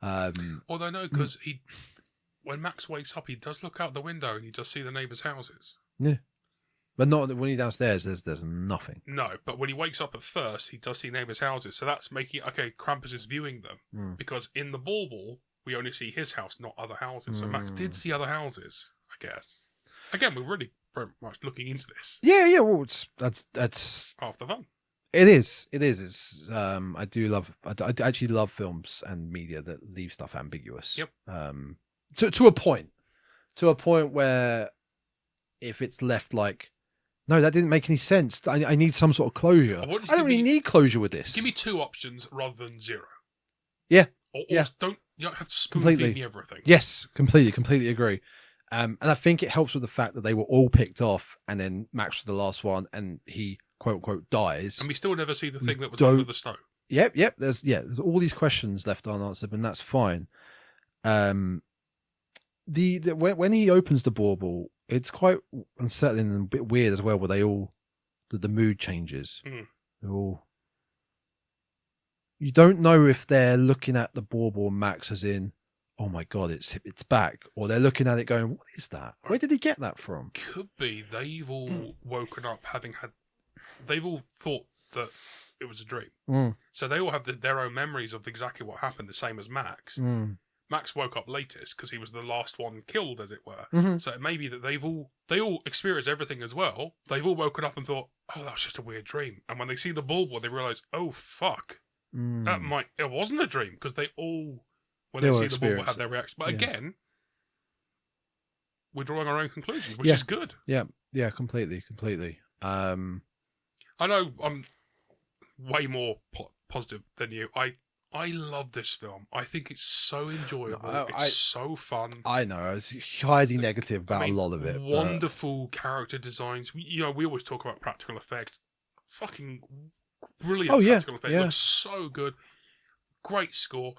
Although no, because when Max wakes up, he does look out the window and he does see the neighbours' houses. Yeah, but not when he's downstairs. There's nothing. No, but when he wakes up at first, he does see neighbours' houses. So that's making Krampus is viewing them because in the bauble we only see his house, not other houses. So Max did see other houses, I guess. Again, we're really very much looking into this. Yeah. Well, that's half the fun. It is. It's I actually love films and media that leave stuff ambiguous. Yep. To a point where if it's left like, no, that didn't make any sense. I need some sort of closure. I don't really need closure with this. Give me 2 options rather than 0. Yeah. Or you don't have to spoon feed me everything. Yes, completely agree. And I think it helps with the fact that they were all picked off, and then Max was the last one, and he quote unquote dies. And we still never see the thing that was under the snow. Yep. There's all these questions left unanswered, and that's fine. When he opens the bauble, it's quite unsettling and a bit weird as well. Where the mood changes. They're all. You don't know if they're looking at the bauble and Max as in, oh my god, it's back, or they're looking at it going, what is that? Where did he get that from? Could be they've all woken up they've all thought that it was a dream. So they all have their own memories of exactly what happened, the same as Max. Max woke up latest because he was the last one killed, as it were. So it may be that they all experienced everything as well. They've all woken up and thought, oh, that was just a weird dream. And when they see the bauble, they realise, oh fuck, it wasn't a dream, because they all. When they see the bauble, have their reaction. But again, we're drawing our own conclusions, which is good. Yeah, completely. I know I'm way more positive than you. I love this film. I think it's so enjoyable. It's so fun. I know. I was highly negative about a lot of it. Wonderful character designs. We always talk about practical effects. Fucking brilliant practical effects. Looks so good. Great score.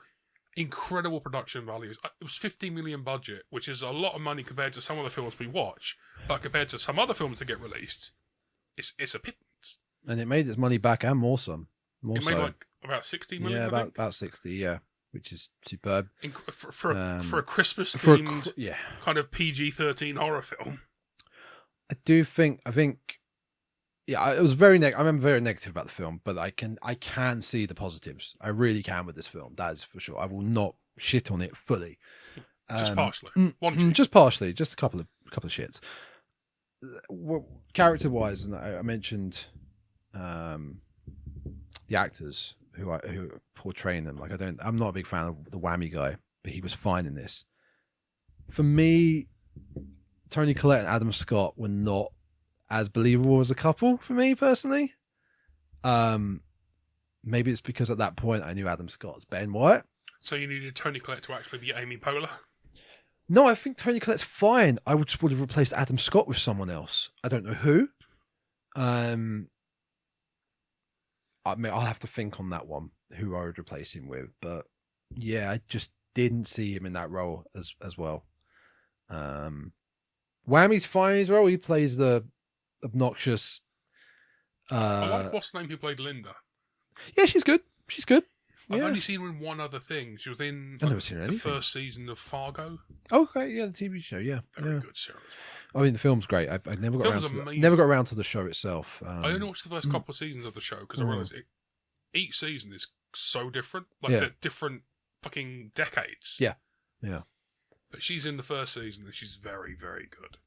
Incredible production values. It was $50 million budget, which is a lot of money compared to some of the films we watch, but compared to some other films that get released, it's a pittance. And it made its money back and more some. It made like about 60 million. Yeah, about 60. Which is superb for a Christmas themed kind of PG-13 horror film. I think. Yeah, it was very I remember very negative about the film, but I can see the positives. I really can with this film. That is for sure. I will not shit on it fully. Just partially. One cheat. Just partially. Just a couple of shits. Character wise, and I mentioned the actors who are portraying them. Like I'm not a big fan of the whammy guy, but he was fine in this. For me, Toni Collette and Adam Scott were not as believable as a couple for me personally. Maybe it's because at that point I knew Adam Scott as Ben Wyatt. So you needed Toni Collette to actually be Amy Poehler? No, I think Toni Collette's fine. I would have replaced Adam Scott with someone else. I don't know who. I mean, I'll have to think on that one, who I would replace him with. But yeah, I just didn't see him in that role as well. Whammy's fine as well. He plays the obnoxious. I like what's the name who played Linda. Yeah, she's good. She's good. I've only seen her in one other thing. She was in the first season of Fargo. Oh, okay, yeah, the TV show, yeah. Very good series. I mean, the film's great. I never got around to the show itself. I only watched the first couple of seasons of the show because I realised each season is so different. Like they're different fucking decades. Yeah, yeah. But she's in the first season and she's very, very good.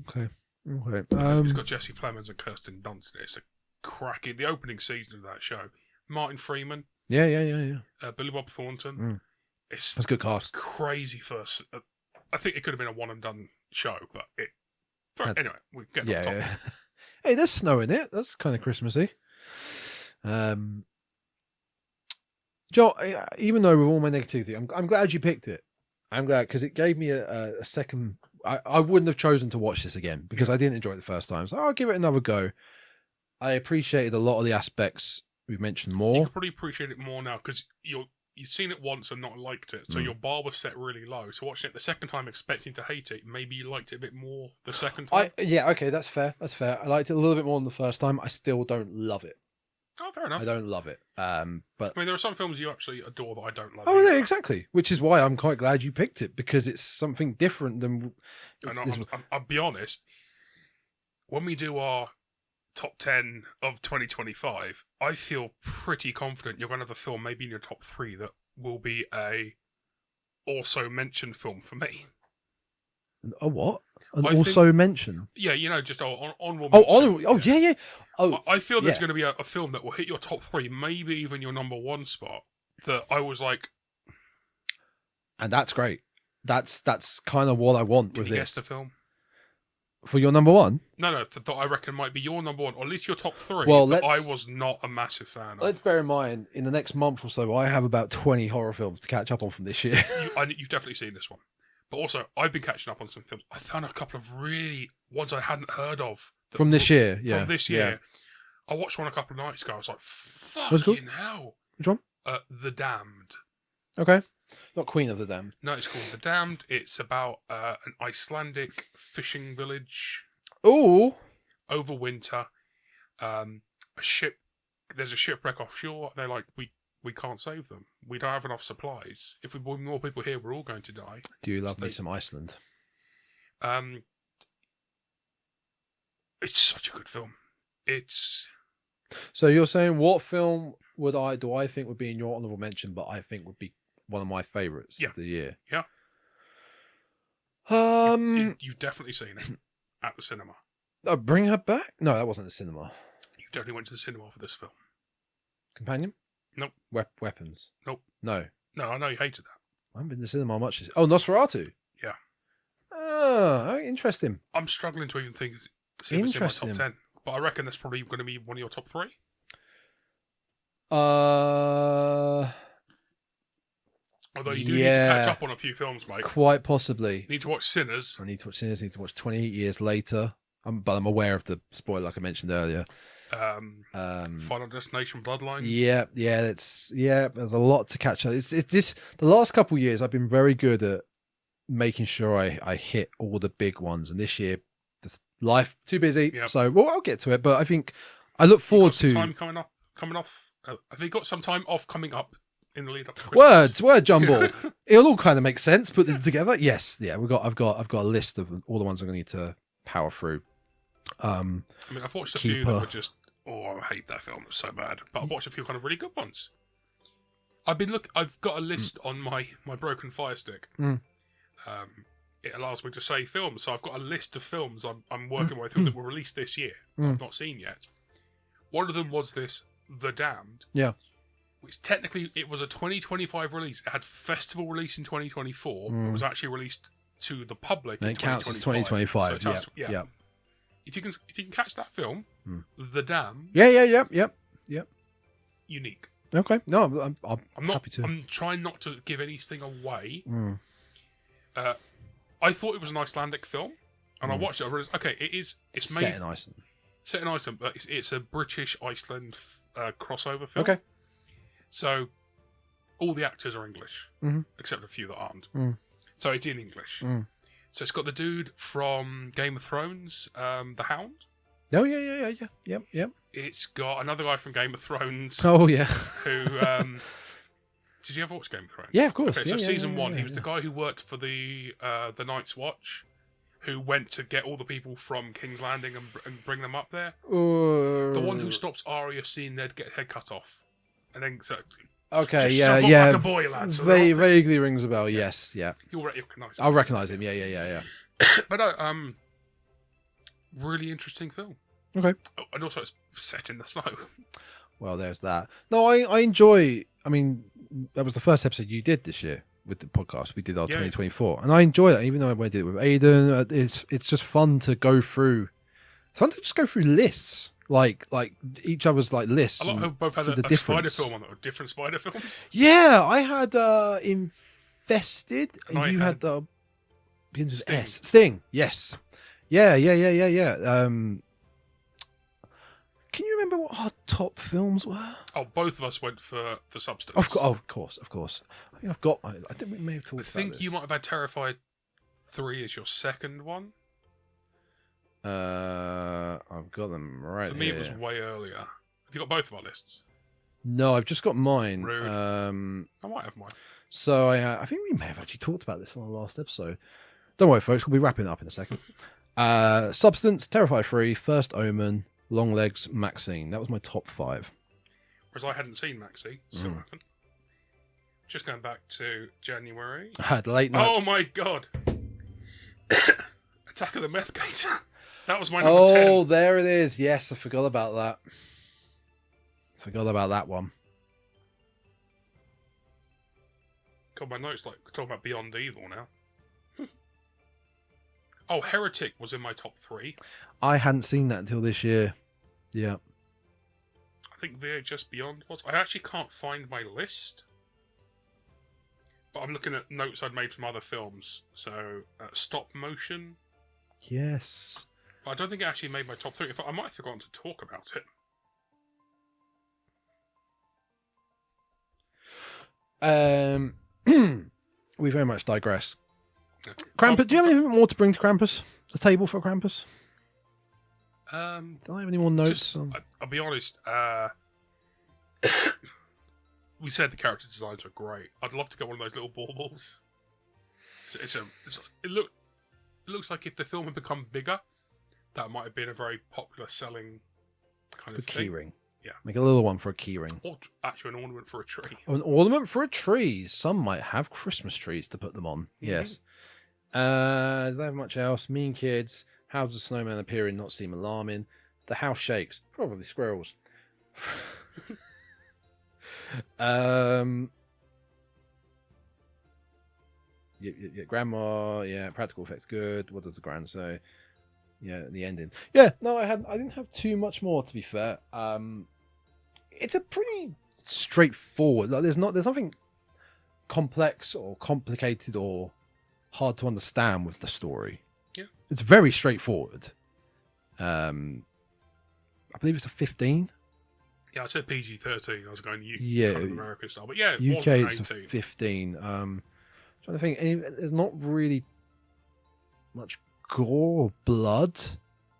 Okay. It's got Jesse Plemons and Kirsten Dunst in it. It's a cracking. The opening season of that show. Martin Freeman. Yeah. Billy Bob Thornton. It's that's a good cast. Crazy first. I think it could have been a one and done show, but anyway, we get off topic. Yeah. Hey, there's snow in it. That's kind of Christmassy. Joe, even though with all my negativity, I'm glad you picked it. I'm glad because it gave me a second. I wouldn't have chosen to watch this again because I didn't enjoy it the first time. So I'll give it another go. I appreciated a lot of the aspects we've mentioned more. You could probably appreciate it more now because you've seen it once and not liked it. So your bar was set really low. So watching it the second time expecting to hate it, maybe you liked it a bit more the second time. Okay, that's fair. I liked it a little bit more than the first time. I still don't love it. Oh, fair enough. I don't love it. But I mean, there are some films you actually adore that I don't love. Oh, no, exactly. Which is why I'm quite glad you picked it because it's something different than. I'll be honest. When we do our top 10 of 2025, I feel pretty confident you're going to have a film maybe in your top 3 that will be a also mentioned film for me. A what? Mention? Yeah, just honorable. Yeah. I feel there's going to be a film that will hit your top 3, maybe even your number 1 spot. That I was like, and that's great. That's kind of what I want with this. Guess the film for your number 1. No, that I reckon might be your number 1, or at least your top 3. Well, I was not a massive fan of. Let's bear in mind, in the next month or so, I have about 20 horror films to catch up on from this year. You've definitely seen this one. But also, I've been catching up on some films. I found a couple of really ones I hadn't heard of. From this year, yeah. From this year. I watched one a couple of nights ago. I was like, fucking hell. Which one? The Damned. Okay. Not Queen of the Damned. No, it's called The Damned. It's about an Icelandic fishing village. Ooh. Over winter. There's a shipwreck offshore. They're like, we can't save them. We don't have enough supplies. If we bring more people here, we're all going to die. Do you love me some Iceland? It's such a good film. So you're saying what film do I think would be in your honourable mention, but I think would be one of my favourites of the year? Yeah. You've definitely seen it at the cinema. Bring Her Back? No, that wasn't the cinema. You definitely went to the cinema for this film. Companion? Nope. Weapons? Nope. No. No, I know you hated that. I haven't been to the cinema much. Nosferatu? Yeah. Oh, interesting. I'm struggling to even think it's in my top 10. But I reckon that's probably going to be one of your top 3. Although you do need to catch up on a few films, mate. Quite possibly. You need to watch Sinners. I need to watch Sinners. I need to watch 28 Years Later. But I'm aware of the spoiler, like I mentioned earlier. Final Destination Bloodline. Yeah. There's a lot to catch up. It's this. The last couple of years, I've been very good at making sure I hit all the big ones, and this year, life too busy. Yep. So, I'll get to it. But I think I look forward to time coming off. Have you got some time off coming up in the lead up to Christmas? Word jumble. It'll all kind of make sense. Put them together. Yes. Yeah. I've got a list of all the ones I'm going to need to power through. I mean, I've watched a few that were just, I hate that film, it's so bad. But I've watched a few kind of really good ones. I've got a list on my broken Fire Stick. It allows me to save films, so I've got a list of films I'm working my way through that were released this year that I've not seen yet. One of them was this The Damned. Yeah. Which technically it was a 2025 release. It had festival release in 2024. It was actually released to the public. And it counts as 2025. So yeah. If you can catch that film, The Damned. Yep. Unique. Okay. No, I'm not happy to. I'm trying not to give anything away. I thought it was an Icelandic film, and I watched it. I realized, okay, it's set in Iceland. Set in Iceland, but it's a British Iceland crossover film. Okay. So all the actors are English, except a few that aren't. So it's in English. So it's got the dude from Game of Thrones, the Hound. Oh yeah. Yep. It's got another guy from Game of Thrones. Oh yeah. Who? Did you ever watch Game of Thrones? Yeah, of course. Okay, so yeah, season yeah, 1, yeah, he was the guy who worked for the Night's Watch, who went to get all the people from King's Landing and bring them up there. The one who stops Arya seeing Ned get head cut off, and then okay, just yeah. like a boy, lad. So Vaguely rings a bell. Yes, yeah. You'll recognise him. I'll recognise him. Yeah. But really interesting film. Okay. Oh, and also it's set in the snow. Well, there's that. No, I enjoy. I mean, that was the first episode you did this year with the podcast. We did our 2024, and I enjoy that. Even though I did it with Aiden, it's just fun to go through. It's fun to just go through lists, like each other's like lists. I like how both had a spider film on it, or different spider films. Yeah, I had Infested, and you had the Sting. Sting. Yes. Yeah. Can you remember what our top films were? Oh, both of us went for The Substance. Of course. I think I've got. I think we may have talked about this. I think you might have had Terrified 3 as your second one. I've got them right For me, here. it was way earlier. Have you got both of our lists? No, I've just got mine. Rude. I might have mine. So I think we may have actually talked about this on the last episode. Don't worry, folks. We'll be wrapping it up in a second. Substance, Terrified 3, First Omen, Longlegs, Maxine. That was my top 5. Whereas I hadn't seen Maxie, still haven't. Just going back to January. I had Late Night. Oh my god! Attack of the Meth Gator. That was my number 10. Oh, there it is. Yes, I forgot about that. Forgot about that one. God, my notes like talking about Beyond Evil now. Oh, Heretic was in my top 3. I hadn't seen that until this year. Yeah. I think VHS Beyond was. I actually can't find my list. But I'm looking at notes I'd made from other films. So, Stop Motion. Yes. I don't think it actually made my top 3. In fact, I might have forgotten to talk about it. We very much digress. Krampus, do you have anything more to bring to Krampus? A table for Krampus? Do I have any more notes? I'll be honest. We said the character designs were great. I'd love to get one of those little baubles. It looks like if the film had become bigger, that might have been a very popular selling kind of thing. Keyring. Yeah. Make a little one for a keyring. Or actually an ornament for a tree. An ornament for a tree. Some might have Christmas trees to put them on. Mm-hmm. Yes. Don't have much else. Mean Kids. How does a snowman appear and not seem alarming? The house shakes. Probably squirrels. Yeah, grandma. Yeah, practical effects good. What does the grand say? Yeah, the ending. Yeah, no, I didn't have too much more, to be fair. It's a pretty straightforward. Like, there's nothing complex or complicated or hard to understand with the story. Yeah, it's very straightforward. I believe it's a 15. Yeah, I said PG-13. I was going kind of American style, but yeah, UK it's a 18. 15. Trying to think, there's not really much gore or blood.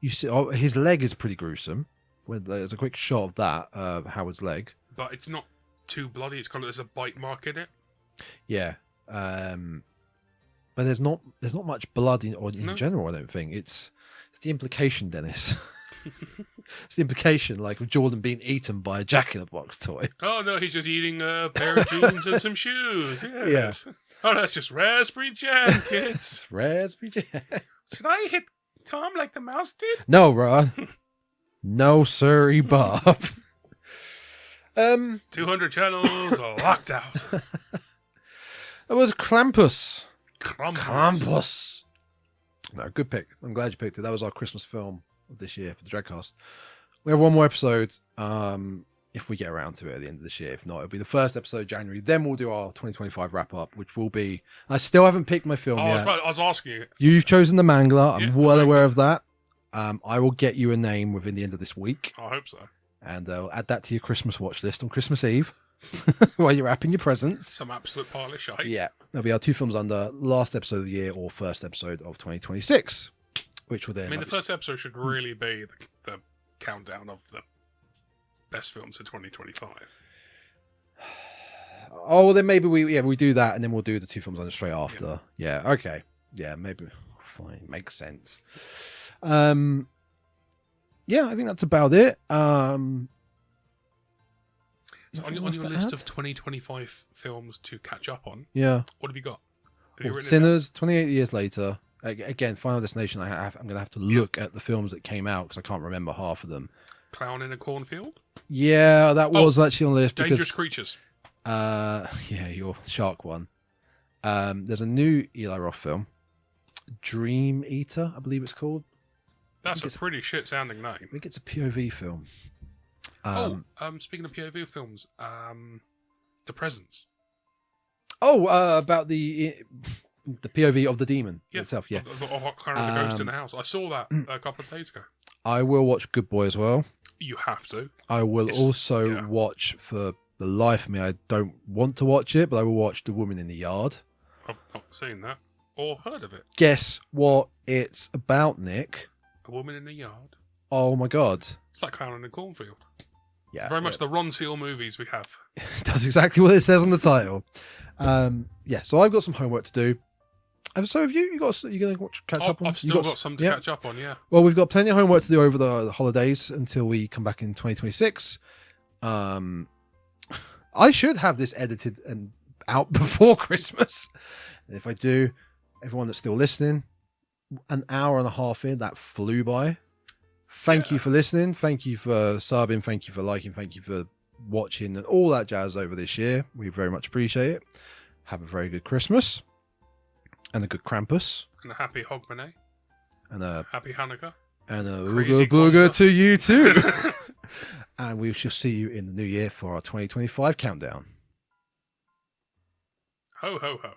You see, his leg is pretty gruesome. There's a quick shot of that, Howard's leg. But it's not too bloody. It's kind of there's a bite mark in it. Yeah, but there's not much blood in general. I don't think it's the implication, Dennis. It's the implication, like, of Jordan being eaten by a Jack-in-the-Box toy. Oh, no, he's just eating a pair of jeans and some shoes. Yes. Yeah. Oh, that's just raspberry jam, kids. Raspberry jam. Should I hit Tom like the mouse did? No, Rod. No, sirree, Bob. 200 channels locked out. That was Krampus. Krampus. No, good pick. I'm glad you picked it. That was our Christmas film of this year for the Dreadcast. We have one more episode if we get around to it at the end of this year. If not, it'll be the first episode of January. Then we'll do our 2025 wrap-up, which will be... I still haven't picked my film yet. I was asking you. You've chosen The Mangler. I'm well aware of that. I will get you a name within the end of this week. I hope so. And I'll add that to your Christmas watch list on Christmas Eve while you're wrapping your presents. Some absolute pile of shite. Yeah. There'll be our 2 films under last episode of the year or first episode of 2026, which will then... I mean, the first episode should really be the countdown of the best films of 2025. Oh, well, then maybe we do that, and then we'll do the 2 films under straight after. Yeah, okay. Yeah, maybe. Fine. Makes sense. Yeah, I think that's about it. So on your list of 2025 films to catch up on, yeah, what have you got? Sinners, 28 Years Later. Again, Final Destination. I'm going to have to look at the films that came out because I can't remember half of them. Clown in a Cornfield? Yeah, that was actually on the list. Dangerous Creatures. Yeah, your shark one. There's a new Eli Roth film, Dream Eater, I believe it's called. That's a pretty shit sounding name. I think it's a POV film. Speaking of POV films, The Presence. About the POV of the demon itself. Yeah, the ghost in the house. I saw that a couple of days ago. I will watch Good Boy as well. You have to. I will also watch, for the life of me, I don't want to watch it, but I will watch The Woman in the Yard. I've not seen that or heard of it. Guess what it's about, Nick? A woman in the yard. Oh my god. It's like Clown in a Cornfield. Yeah. Very much the Ron Seal movies we have. That's exactly what it says on the title. So I've got some homework to do. So have you? You going to catch up on? I've still got some to catch up on, yeah. Well, we've got plenty of homework to do over the holidays until we come back in 2026. I should have this edited and out before Christmas. And if I do, everyone that's still listening, an hour and a half in, that flew by. Thank you for listening. Thank you for subbing. Thank you for liking. Thank you for watching and all that jazz over this year. We very much appreciate it. Have a very good Christmas and a good Krampus and a happy Hogmanay and a happy Hanukkah and a Ooga Booga to you too. And we shall see you in the new year for our 2025 countdown. Ho ho ho.